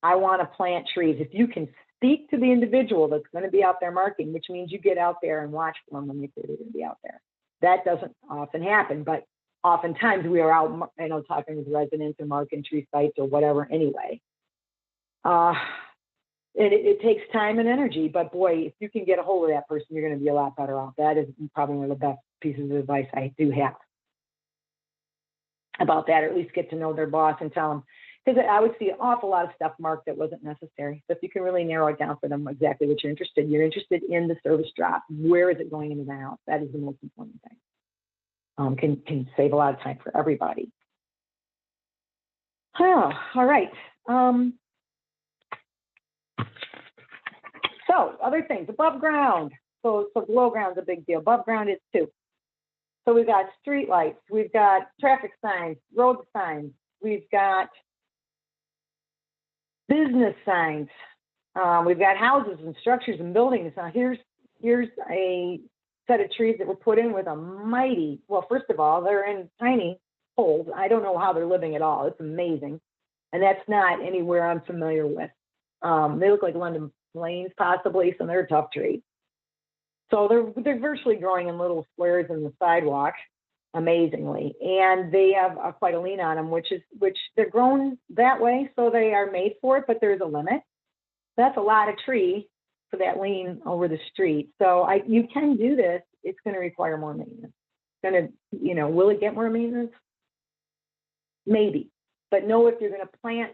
I want to plant trees. If you can speak to the individual that's going to be out there marking, which means you get out there and watch for them when they say they're going to be out there. That doesn't often happen, but oftentimes we are out, talking with residents and marking tree sites or whatever anyway. It takes time and energy, but boy, if you can get a hold of that person, you're going to be a lot better off. That is probably one of the best pieces of advice I do have about that, or at least get to know their boss and tell them, because I would see an awful lot of stuff marked that wasn't necessary. So if you can really narrow it down for them exactly what you're interested in the service drop. Where is it going into the house? That is the most important thing. Can save a lot of time for everybody. Oh, all right. So other things above ground. So below ground is a big deal. Above ground is too. So we've got street lights, we've got traffic signs, road signs, we've got business signs, we've got houses and structures and buildings. Now here's a set of trees that were put in with a mighty, well, first of all, they're in tiny holes. I don't know how they're living at all. It's amazing. And that's not anywhere I'm familiar with. They look like London lanes possibly, so they're a tough trees. So they're virtually growing in little squares in the sidewalk, amazingly. And they have quite a lean on them, which they're grown that way, so they are made for it, but there's a limit. That's a lot of tree for that lean over the street. So you can do this. It's going to require more maintenance. Will it get more maintenance? Maybe. But know if you're going to plant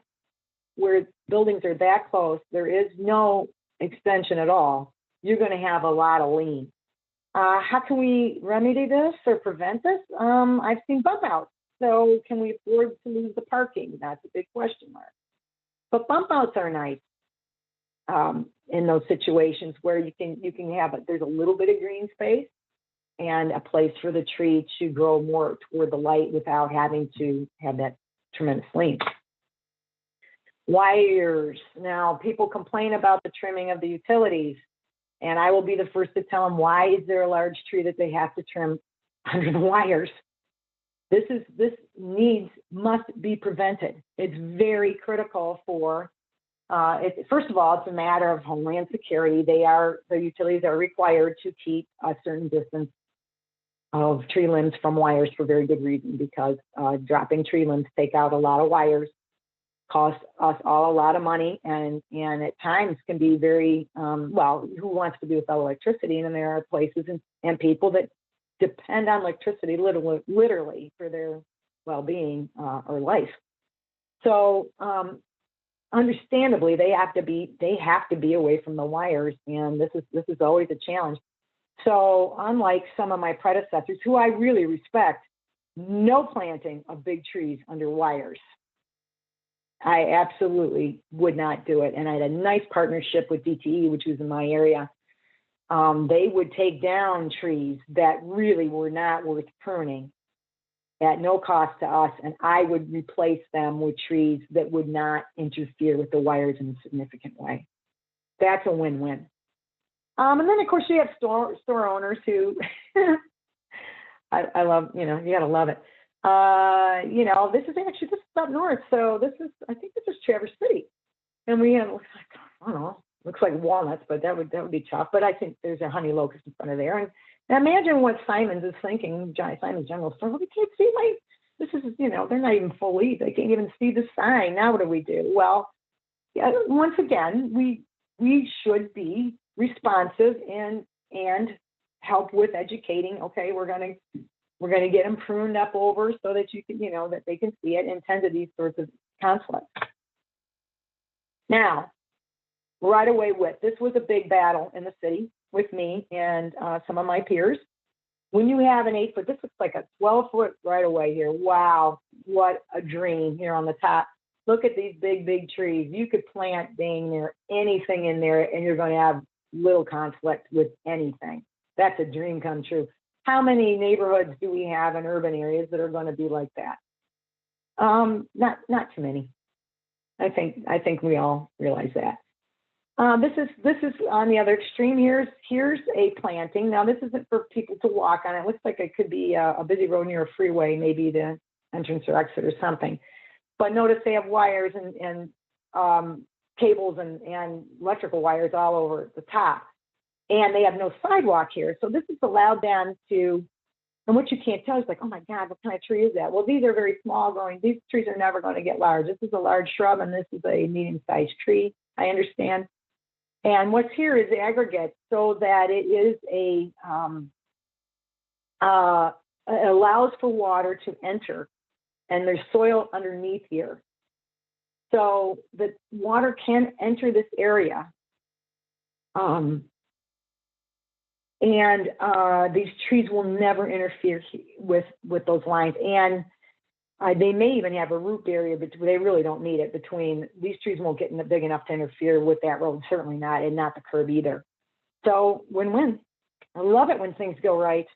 where buildings are that close, there is no extension at all, you're going to have a lot of lean. How can we remedy this or prevent this? I've seen bump outs. So can we afford to lose the parking? That's a big question mark. But bump outs are nice in those situations where you can have there's a little bit of green space and a place for the tree to grow more toward the light without having to have that tremendous lean. Wires. Now, people complain about the trimming of the utilities, and I will be the first to tell them, why is there a large tree that they have to trim under the wires? This must be prevented. It's very critical for, first of all, it's a matter of Homeland Security. The utilities are required to keep a certain distance of tree limbs from wires for very good reason, because dropping tree limbs take out a lot of wires, costs us all a lot of money, and at times can be very, who wants to do without electricity? And there are places and people that depend on electricity literally for their well-being or life. So understandably, they have to be away from the wires, and this is always a challenge. So unlike some of my predecessors, who I really respect, no planting of big trees under wires. I absolutely would not do it. And I had a nice partnership with DTE, which was in my area. They would take down trees that really were not worth pruning at no cost to us, and I would replace them with trees that would not interfere with the wires in a significant way. That's a win-win. And then, of course, you have store owners who, I love, you got to love it. This is up north. So I think this is Traverse City. And we have, I don't know, looks like walnuts, but that would be tough. But I think there's a honey locust in front of there. And imagine what Simon's is thinking, Simon's General Store. Well, we can't see this is, they're not even full leaf. They can't even see the sign. Now what do we do? Well, yeah, once again, we should be responsive and help with educating. Okay, we're going to We're going to get them pruned up over so that you can, that they can see it and tend to these sorts of conflicts. Now, right away width. This was a big battle in the city with me and some of my peers. When you have an 8-foot, this looks like a 12-foot right away here. Wow, what a dream here on the top. Look at these big, big trees. You could plant dang near anything in there and you're going to have little conflict with anything. That's a dream come true. How many neighborhoods do we have in urban areas that are going to be like that? Not too many. I think we all realize that. This is on the other extreme. Here's a planting. Now this isn't for people to walk on. It looks like it could be a busy road near a freeway, maybe the entrance or exit or something. But notice they have wires and cables and electrical wires all over the top. And they have no sidewalk here. So this has allowed them to, and what you can't tell is like, oh my God, what kind of tree is that? Well, these are very small growing. These trees are never going to get large. This is a large shrub and this is a medium-sized tree, I understand. And what's here is aggregate so that it is it allows for water to enter, and there's soil underneath here. So the water can enter this area. These trees will never interfere with those lines. And they may even have a root barrier, but they really don't need it between. These trees won't get big enough to interfere with that road, certainly not, and not the curb either. So win-win. I love it when things go right.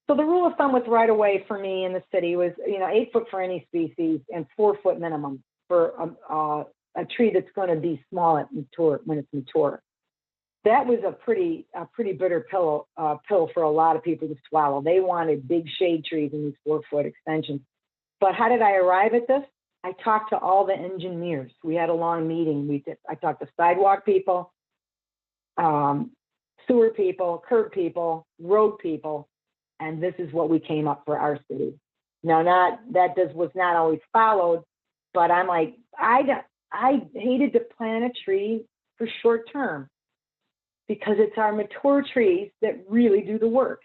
So the rule of thumb with right away for me in the city was, 8 foot for any species and 4 foot minimum for a tree that's going to be small when it's mature. That was a pretty bitter pill for a lot of people to swallow. They wanted big shade trees in these 4 foot extensions. But how did I arrive at this? I talked to all the engineers. We had a long meeting. I talked to sidewalk people, sewer people, curb people, road people, and this is what we came up for our city. Now, was not always followed, but I'm like, I hated to plant a tree for short term because it's our mature trees that really do the work.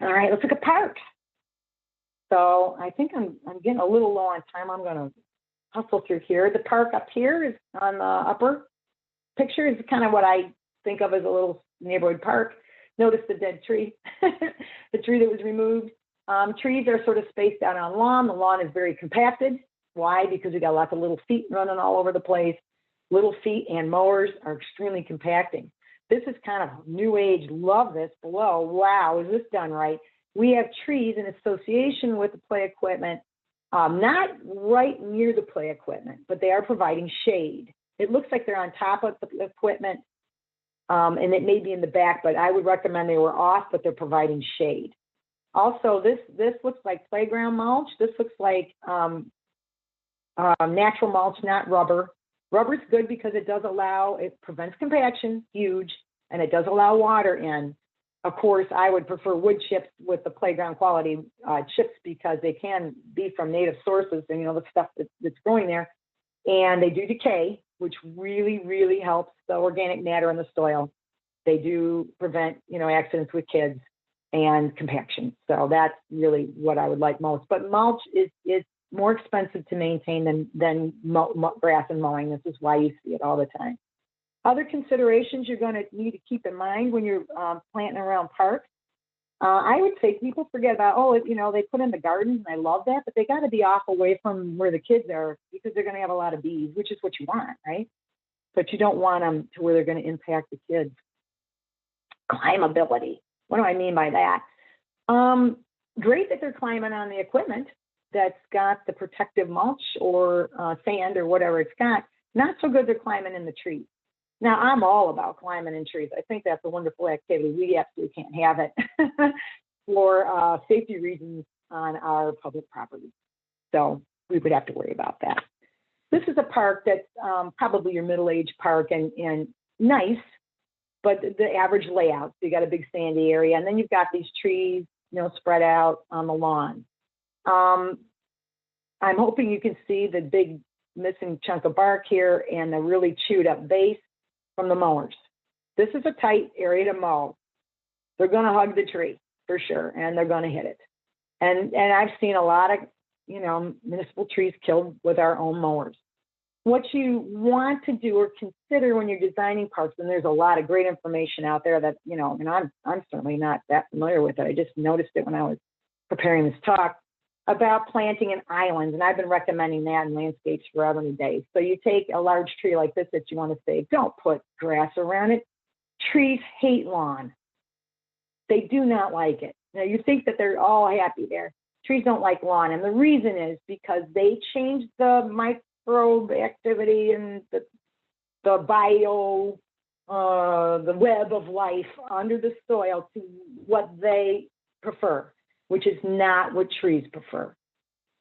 All right, let's look at parks. So I think I'm getting a little low on time. I'm going to hustle through here. The park up here is on the upper picture is kind of what I think of as a little neighborhood park. Notice the dead tree, the tree that was removed. Trees are sort of spaced out on lawn. The lawn is very compacted. Why? Because we got lots of little feet running all over the place. Little feet and mowers are extremely compacting. This is kind of new age. Love this below. Wow, is this done right? We have trees in association with the play equipment, not right near the play equipment, but they are providing shade. It looks like they're on top of the equipment, and it may be in the back, but I would recommend they were off, but they're providing shade. Also, this looks like playground mulch. This looks like natural mulch, not rubber. Rubber's good because it prevents compaction, huge, and it does allow water in. Of course, I would prefer wood chips with the playground quality chips because they can be from native sources and, the stuff that's growing there. And they do decay, which really, really helps the organic matter in the soil. They do prevent, accidents with kids and compaction. So that's really what I would like most. But mulch is more expensive to maintain than grass and mowing. This is why you see it all the time. Other considerations you're going to need to keep in mind when you're planting around parks. I would say people forget about, they put in the gardens, and I love that, but they got to be off away from where the kids are because they're going to have a lot of bees, which is what you want, right? But you don't want them to where they're going to impact the kids. Climbability. What do I mean by that? Great that they're climbing on the equipment that's got the protective mulch or sand or whatever it's got. Not so good they're climbing in the trees. Now, I'm all about climbing in trees. I think that's a wonderful activity. We absolutely can't have it for safety reasons on our public property. So we would have to worry about that. This is a park that's probably your middle-aged park and nice, but the average layout. So you got a big sandy area, and then you've got these trees, spread out on the lawn. I'm hoping you can see the big missing chunk of bark here and the really chewed up base from the mowers. This is a tight area to mow. They're going to hug the tree. for sure, and they're going to hit it. And I've seen a lot of, municipal trees killed with our own mowers. What you want to do or consider when you're designing parks, and there's a lot of great information out there that, and I'm certainly not that familiar with it. I just noticed it when I was preparing this talk about planting in islands, and I've been recommending that in landscapes forever and days. So you take a large tree like this that you want to save, don't put grass around it. Trees hate lawn. They do not like it. Now you think that they're all happy there. Trees don't like lawn, and the reason is because they change the microbe activity and the bio, the web of life under the soil to what they prefer, which is not what trees prefer.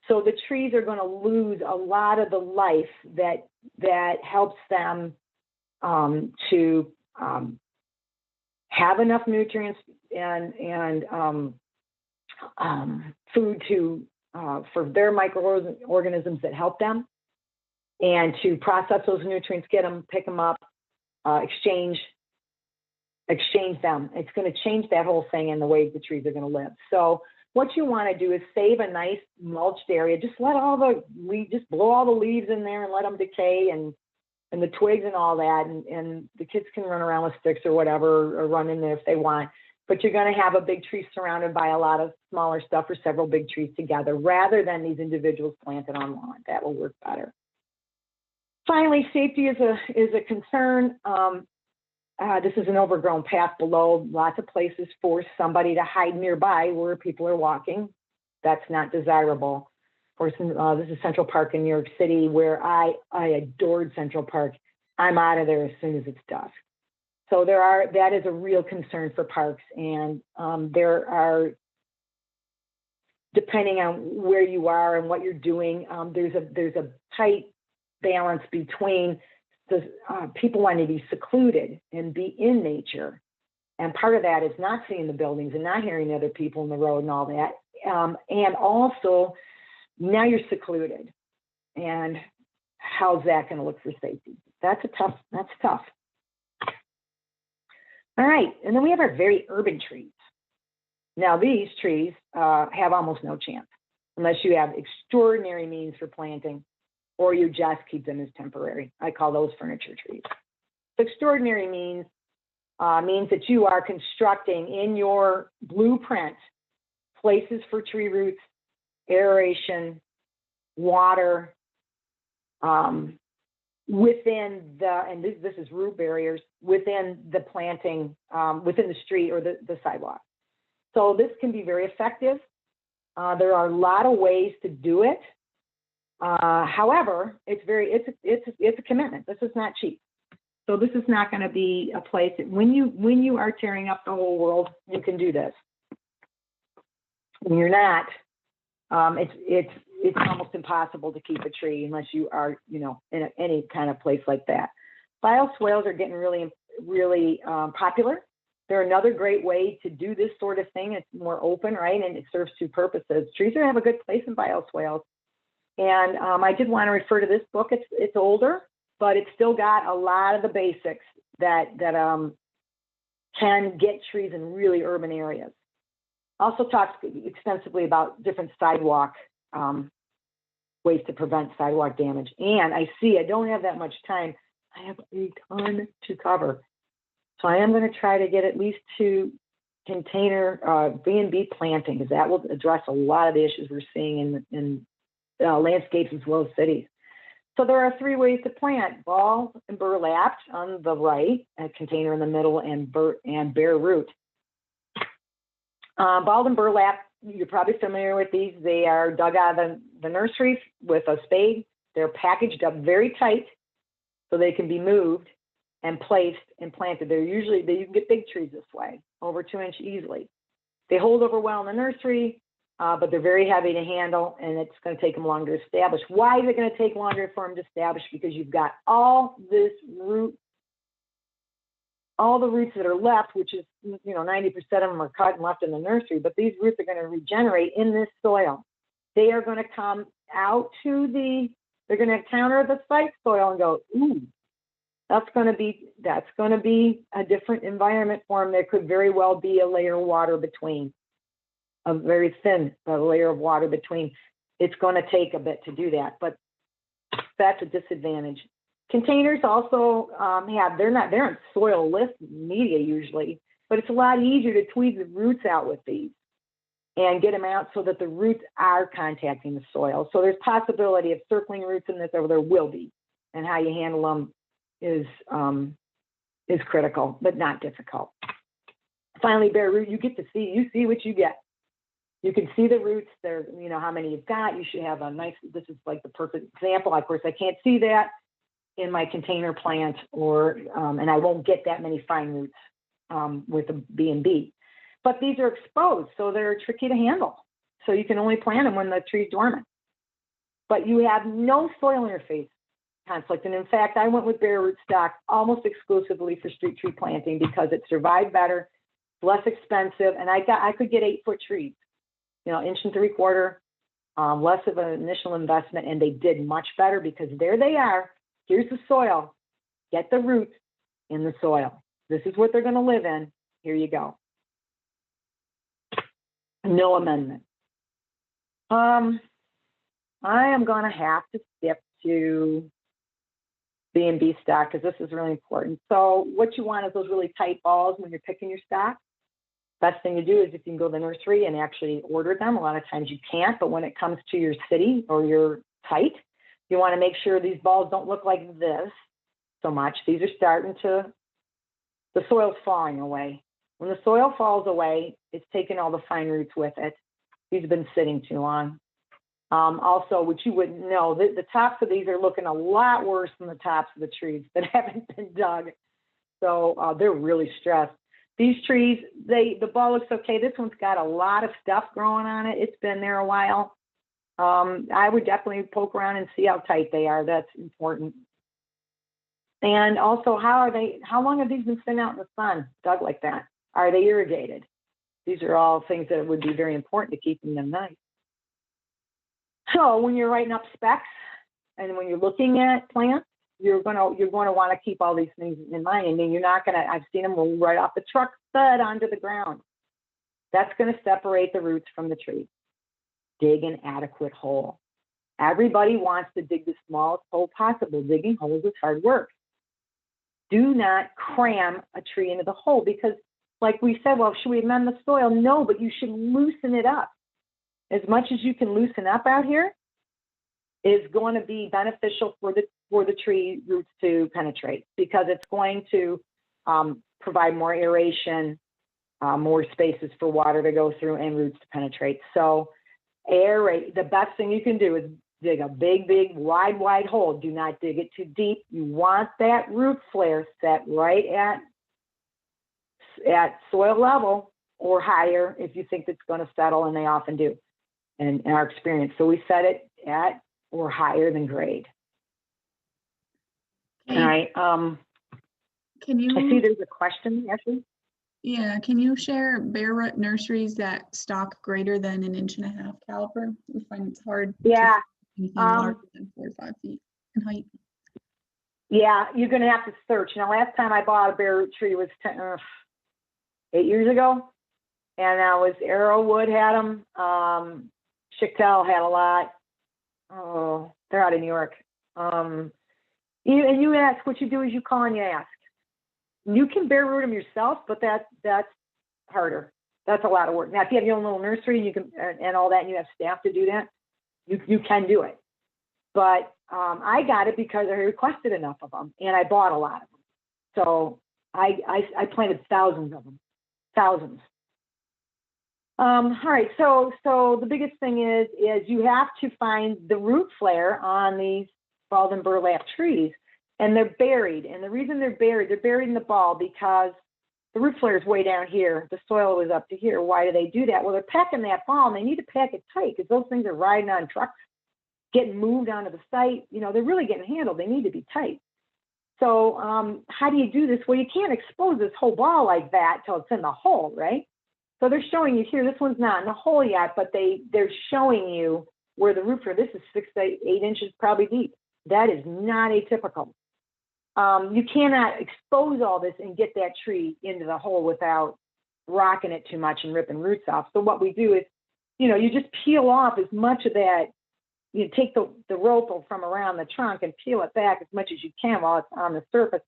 So the trees are going to lose a lot of the life that helps them to have enough nutrients and food for their microorganisms that help them, and to process those nutrients, get them, pick them up, exchange them. It's going to change that whole thing and the way the trees are going to live. So what you want to do is save a nice mulched area. Just let just blow all the leaves in there and let them decay, and the twigs and all that, and the kids can run around with sticks or whatever, or run in there if they want. But you're going to have a big tree surrounded by a lot of smaller stuff, or several big trees together, rather than these individuals planted on lawn. That will work better. Finally, safety is a concern. This is an overgrown path below. Lots of places for somebody to hide nearby where people are walking. That's not desirable. Of course, this is Central Park in New York City, where I adored Central Park. I'm out of there as soon as it's dusk. So that is a real concern for parks, and there are, depending on where you are and what you're doing, there's a tight balance between people wanting to be secluded and be in nature, and part of that is not seeing the buildings and not hearing other people in the road and all that, and also now you're secluded, and how's that going to look for safety? That's tough. All right, and then we have our very urban trees. Now these trees have almost no chance unless you have extraordinary means for planting, or you just keep them as temporary. I call those furniture trees. Extraordinary means that you are constructing in your blueprint places for tree roots, aeration, water, within and this is root barriers within the planting, within the street or the sidewalk. So this can be very effective. There are a lot of ways to do it. However, it's a commitment. This is not cheap. So this is not going to be a place that when you are tearing up the whole world, you can do this. When you're not, it's almost impossible to keep a tree unless you are, in any kind of place like that. Bioswales are getting really, really popular. They're another great way to do this sort of thing. It's more open, right? And it serves two purposes. Trees are have a good place in bioswales. And I did want to refer to this book. It's older, but it's still got a lot of the basics that can get trees in really urban areas. Also talks extensively about different sidewalk ways to prevent sidewalk damage. And I don't have that much time. I have a ton to cover. So I am going to try to get at least to container B&B planting, because that will address a lot of the issues we're seeing in landscapes as well as cities. So there are 3 ways to plant: ball and burlapped on the right, a container in the middle, and bare root. Balled and burlap, you're probably familiar with these. They are dug out of the nursery with a spade. They're packaged up very tight so they can be moved and placed and planted. You can get big trees this way, over 2 inch easily. They hold over well in the nursery, but they're very heavy to handle, and it's going to take them longer to establish. Why is it going to take longer for them to establish? Because you've got all the roots that are left, which is, 90% of them are cut and left in the nursery, but these roots are going to regenerate in this soil. They are going to come out they're going to counter the site soil and go, ooh, that's going to be a different environment for them. There could very well be a layer of water between. a very thin layer of water between. It's going to take a bit to do that, but that's a disadvantage. Containers also they're in soil lift media usually, but it's a lot easier to tweeze the roots out with these and get them out so that the roots are contacting the soil. So there's possibility of circling roots in this, or there will be, and how you handle them is critical, but not difficult. Finally, bare root, you see what you get. You can see the roots there, how many you've got. You should have this is like the perfect example. Of course, I can't see that in my container plant, and I won't get that many fine roots with a B&B. But these are exposed, so they're tricky to handle. So you can only plant them when the tree's dormant. But you have no soil interface conflict. And in fact, I went with bare root stock almost exclusively for street tree planting because it survived better, less expensive, and I could get 8-foot trees, 1 3/4 inch, less of an initial investment, and they did much better because there they are. Here's the soil. Get the roots in the soil. This is what they're going to live in. Here you go. No amendment. I am going to have to skip to B&B stock because this is really important. So what you want is those really tight balls when you're picking your stock. Best thing to do is if you can go to the nursery and actually order them. A lot of times you can't, but when it comes to your city or your site, you want to make sure these balls don't look like this so much. These are starting to, the soil's falling away. When the soil falls away, it's taking all the fine roots with it. These have been sitting too long. Also, which you wouldn't know, the tops of these are looking a lot worse than the tops of the trees that haven't been dug. So they're really stressed. These trees, the ball looks okay. This one's got a lot of stuff growing on it. It's been there a while. I would definitely poke around and see how tight they are. That's important. And also, how long have these been sitting out in the sun, dug like that? Are they irrigated? These are all things that would be very important to keeping them nice. So when you're writing up specs and when you're looking at plants, you're going to want to keep all these things in mind. I mean, you're not going to, I've seen them roll right off the truck bed onto the ground. That's going to separate the roots from the tree. Dig an adequate hole. Everybody wants to dig the smallest hole possible. Digging holes is hard work. Do not cram a tree into the hole because, like we said, well, should we amend the soil? No, but you should loosen it up. As much as you can loosen up out here is going to be beneficial for the tree roots to penetrate because it's going to provide more aeration, more spaces for water to go through and roots to penetrate. So aerate. The best thing you can do is dig a big, wide hole. Do not dig it too deep. You want that root flare set right at soil level or higher if you think it's going to settle, and they often do in our experience. So we set it at or higher than grade. Okay. All right. Can you? I see there's a question, Ashley. Yeah. Can you share bare root nurseries that stock greater than 1.5 inch caliper? We find it's hard. Yeah. To anything larger than 4 or 5 feet in height. Yeah, you're going to have to search. Now, last time I bought a bare root tree was 8 years ago, and that was Arrowwood had them. Chicktail had a lot. Oh, they're out of New York. And you ask, what you do is you call and you ask. You can bare root them yourself, but that's harder. That's a lot of work. Now, if you have your own little nursery, you can and all that, and you have staff to do that, you can do it. But I got it because I requested enough of them, and I bought a lot of them. So I planted thousands of them, thousands. All right, so the biggest thing is you have to find the root flare on these bald and burlap trees, and they're buried. And the reason they're buried in the ball because the root flare is way down here. The soil was up to here. Why do they do that? Well, they're packing that ball, and they need to pack it tight because those things are riding on trucks, getting moved onto the site. They're really getting handled. They need to be tight. So how do you do this? Well, you can't expose this whole ball like that till it's in the hole, right? So they're showing you here, this one's not in the hole yet, but they're showing you where the root flare, this is 6 to 8 inches probably deep. That is not atypical. You cannot expose all this and get that tree into the hole without rocking it too much and ripping roots off. So what we do is you just peel off as much of that. You take the rope from around the trunk and peel it back as much as you can while it's on the surface,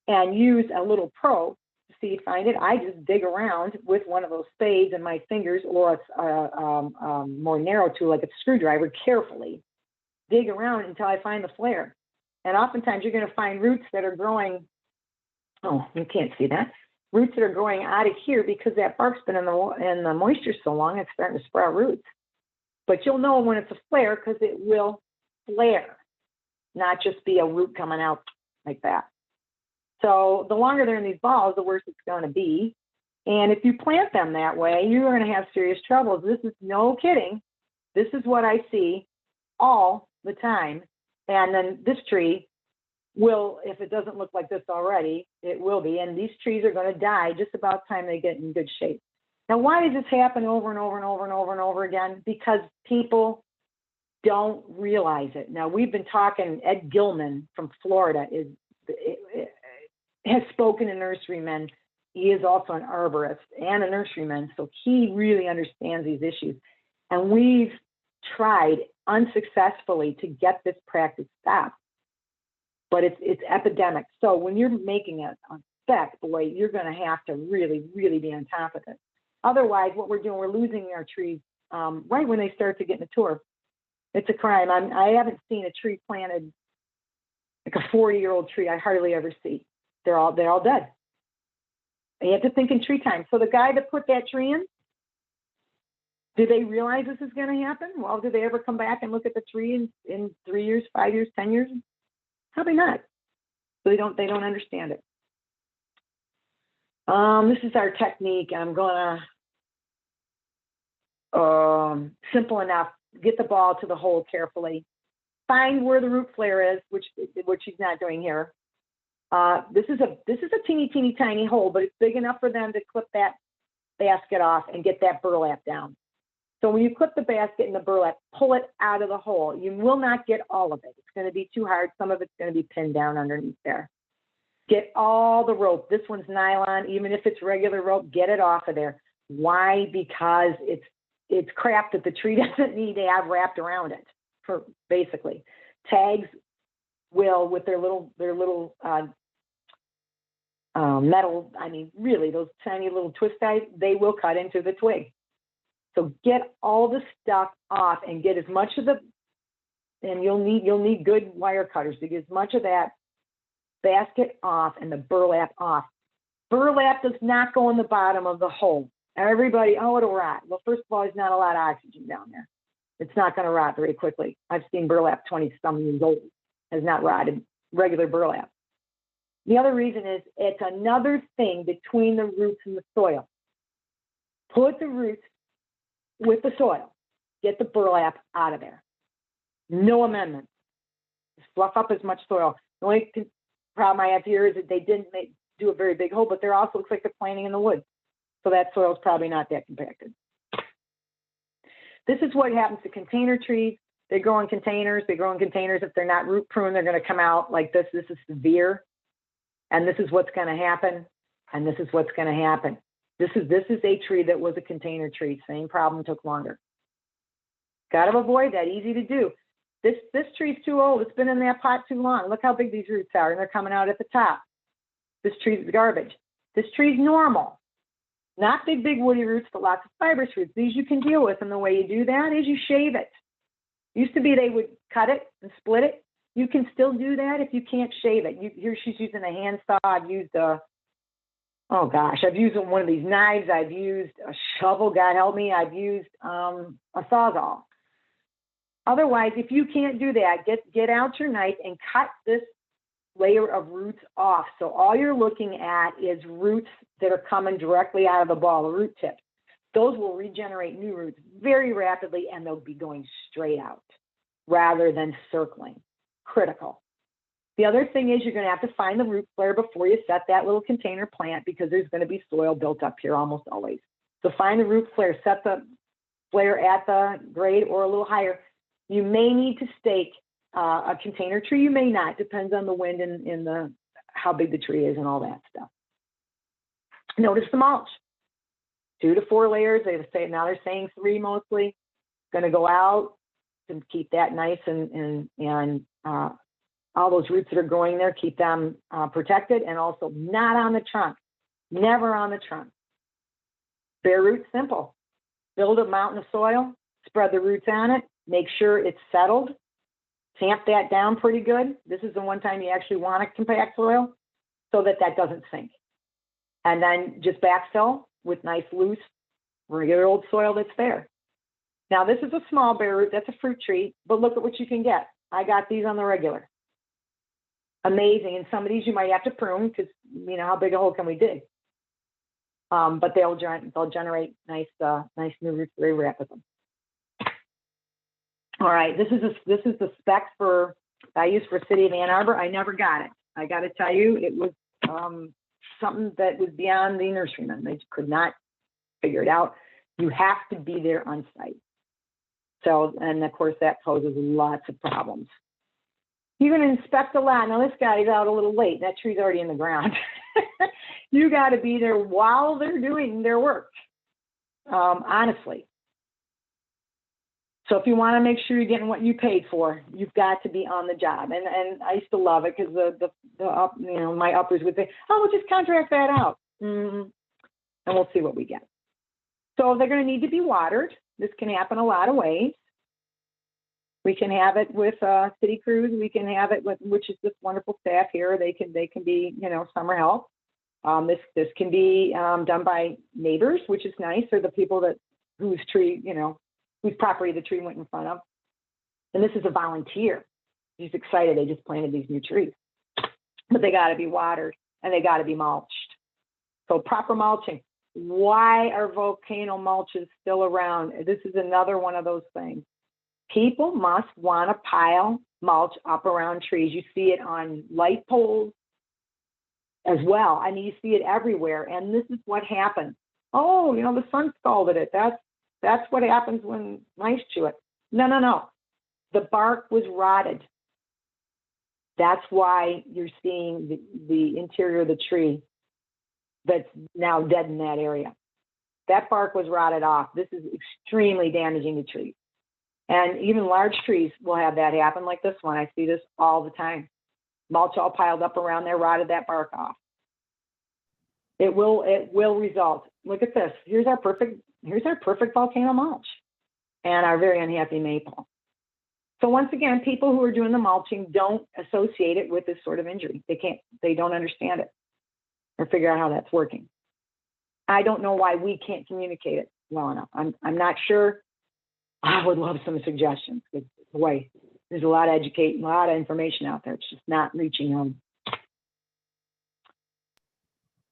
and use a little probe to see you find it. I just dig around with one of those spades in my fingers, or a more narrow tool like a screwdriver, carefully dig around until I find the flare. And oftentimes you're going to find roots that are growing. Oh, you can't see that. Roots that are growing out of here because that bark's been in the moisture so long, it's starting to sprout roots. But you'll know when it's a flare because it will flare, not just be a root coming out like that. So the longer they're in these balls, the worse it's going to be. And if you plant them that way, you're going to have serious troubles. This is no kidding. This is what I see all the time. And then this tree will, if it doesn't look like this already, it will be. And these trees are going to die just about the time they get in good shape. Now, why does this happen over and over and over and over and over again? Because people don't realize it. Now, we've been talking, Ed Gilman from Florida has spoken to nurserymen. He is also an arborist and a nurseryman, so he really understands these issues. And we've tried unsuccessfully to get this practice stopped, but it's epidemic. So when you're making a spec, boy, you're going to have to really, really be on top of it. Otherwise, what we're doing, we're losing our trees right when they start to get mature. It's a crime. I haven't seen a tree planted, like a 40-year-old tree. I hardly ever see. They're all dead. You have to think in tree time. So the guy that put that tree in, do they realize this is going to happen? Well, do they ever come back and look at the tree in 3 years, 5 years, 10 years? Probably not. So they don't understand it. This is our technique. I'm going to, simple enough, get the ball to the hole carefully. Find where the root flare is, which he's not doing here. This is a teeny tiny hole, but it's big enough for them to clip that basket off and get that burlap down. So when you clip the basket and the burlap, pull it out of the hole. You will not get all of it. It's going to be too hard. Some of it's going to be pinned down underneath there. Get all the rope. This one's nylon. Even if it's regular rope, get it off of there. Why? Because it's crap that the tree doesn't need to have wrapped around it. For basically, tags will, with their little metal. I mean, really, those tiny little twist guys, they will cut into the twig. So get all the stuff off and get as much of the, and you'll need good wire cutters to get as much of that basket off and the burlap off. Burlap does not go in the bottom of the hole. Everybody, oh, it'll rot. Well, first of all, there's not a lot of oxygen down there. It's not going to rot very quickly. I've seen burlap 20-some years old, has not rotted, regular burlap. The other reason is it's another thing between the roots and the soil. Put the roots with the soil. Get the burlap out of there. No amendments. Just fluff up as much soil. The only problem I have here is that they didn't do a very big hole, but there also looks like they're planting in the woods. So that soil is probably not that compacted. This is what happens to container trees. They grow in containers. They grow in containers. If they're not root pruned, they're going to come out like this. This is severe. And this is what's going to happen. And this is what's going to happen. This is a tree that was a container tree. Same problem, took longer. Got to avoid that. Easy to do. This tree's too old. It's been in that pot too long. Look how big these roots are, and they're coming out at the top. This tree's garbage. This tree's normal. Not big woody roots, but lots of fibrous roots. These you can deal with, and the way you do that is you shave it. Used to be they would cut it and split it. You can still do that if you can't shave it. Here she's using a handsaw. I've used I've used one of these knives. I've used a shovel, God help me. I've used a Sawzall. Otherwise, if you can't do that, get out your knife and cut this layer of roots off. So all you're looking at is roots that are coming directly out of the ball, the root tips. Those will regenerate new roots very rapidly, and they'll be going straight out rather than circling. Critical. The other thing is you're going to have to find the root flare before you set that little container plant, because there's going to be soil built up here almost always. So find the root flare, set the flare at the grade or a little higher. You may need to stake a container tree. You may not. Depends on the wind and how big the tree is and all that stuff. Notice the mulch. 2 to 4 layers. They say now they're saying 3 mostly. Going to go out to keep that nice and all those roots that are growing there, keep them protected, and also not on the trunk, never on the trunk. Bare roots, simple. Build a mountain of soil, spread the roots on it, make sure it's settled, tamp that down pretty good. This is the one time you actually want to compact soil so that that doesn't sink. And then just backfill with nice, loose, regular old soil that's there. Now, this is a small bare root. That's a fruit tree, but look at what you can get. I got these on the regular. Amazing. And some of these you might have to prune because, you know, how big a hole can we dig? But they'll generate nice new roots very rapidly. All right, this is the spec for I used for City of Ann Arbor. I never got it. I got to tell you, it was something that was beyond the nurseryman. They could not figure it out. You have to be there on site. So, and of course, that poses lots of problems. You're going to inspect a lot. Now, this guy's out a little late. That tree's already in the ground. You got to be there while they're doing their work, honestly. So if you want to make sure you're getting what you paid for, you've got to be on the job. And I used to love it because my uppers would say, "Oh, we'll just contract that out, and we'll see what we get." So they're going to need to be watered. This can happen a lot of ways. We can have it with city crews. We can have it with, which is this wonderful staff here. They can be, you know, summer help. This can be done by neighbors, which is nice, or the people whose tree, you know, whose property the tree went in front of. And this is a volunteer. He's excited. They just planted these new trees, but they got to be watered and they got to be mulched. So proper mulching. Why are volcano mulches still around? This is another one of those things. People must want to pile mulch up around trees. You see it on light poles as well. I mean, you see it everywhere. And this is what happens. Oh, you know, the sun scalded it. That's what happens when mice chew it. No. The bark was rotted. That's why you're seeing the interior of the tree that's now dead in that area. That bark was rotted off. This is extremely damaging to trees. And even large trees will have that happen, like this one. I see this all the time. Mulch all piled up around there, rotted that bark off. It will result. Look at this. Here's our perfect volcano mulch and our very unhappy maple. So once again, people who are doing the mulching don't associate it with this sort of injury. They don't understand it or figure out how that's working. I don't know why we can't communicate it well enough. I'm not sure. I would love some suggestions. Boy, there's a lot of information out there. It's just not reaching home.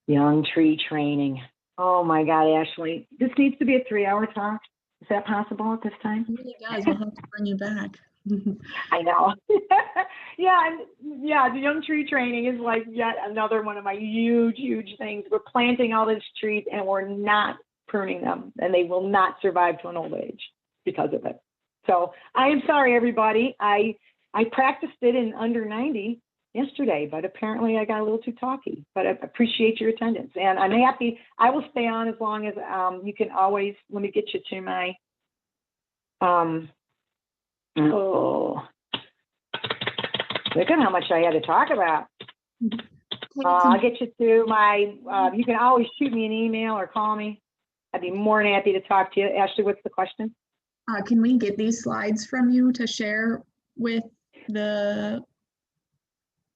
Young tree training. Oh my God, Ashley, this needs to be a 3-hour talk. Is that possible at this time? It really does. We'll have to bring you back. I know. Yeah, the young tree training is like yet another one of my huge things. We're planting all these trees and we're not pruning them, and they will not survive to an old age because of it. So I am sorry, everybody. I practiced it in under 90 yesterday, but apparently I got a little too talky. But I appreciate your attendance, and I'm happy. I will stay on as long as you can always. Let me get you to my. Look at how much I had to talk about. I'll get you to my. You can always shoot me an email or call me. I'd be more than happy to talk to you. Ashley, what's the question? Can we get these slides from you to share with the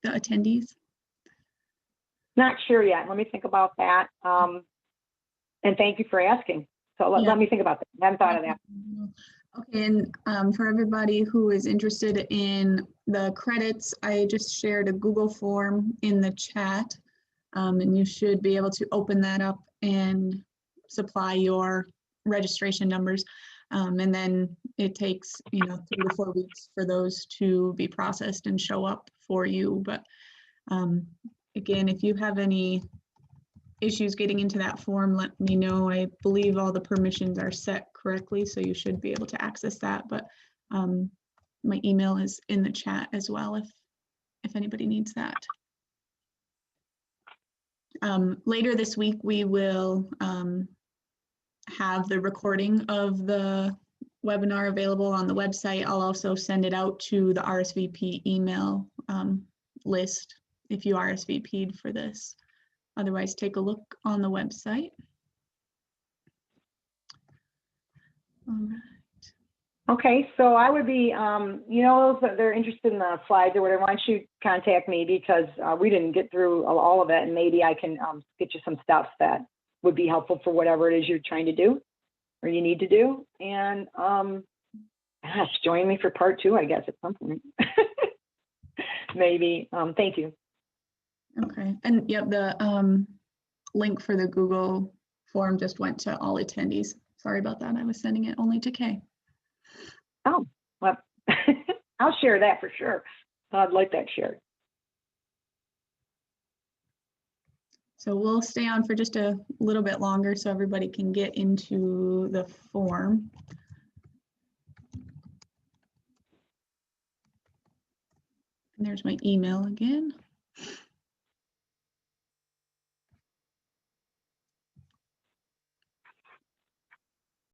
attendees? Not sure yet. Let me think about that. And thank you for asking. So let me think about that. I haven't thought of that. Okay, and for everybody who is interested in the credits, I just shared a Google form in the chat, and you should be able to open that up and supply your registration numbers. And then it takes, 3 to 4 weeks for those to be processed and show up for you. But again, if you have any issues getting into that form, let me know. I believe all the permissions are set correctly, so you should be able to access that. But my email is in the chat as well if anybody needs that. Later this week, we will have the recording of the webinar available on the website. I'll also send it out to the RSVP email list if you RSVP'd for this. Otherwise, take a look on the website. All right. Okay, so I would be, you know, if they're interested in the slides or whatever, why don't you contact me, because we didn't get through all of it, and maybe I can get you some stuff that would be helpful for whatever it is you're trying to do or you need to do. And gosh, join me for part 2, I guess, at some point. Maybe. Thank you. Okay, and yep, the link for the Google form just went to all attendees. Sorry about that. I was sending it only to Kay. Oh, well, I'll share that for sure. I'd like that shared. So we'll stay on for just a little bit longer so everybody can get into the form. And there's my email again.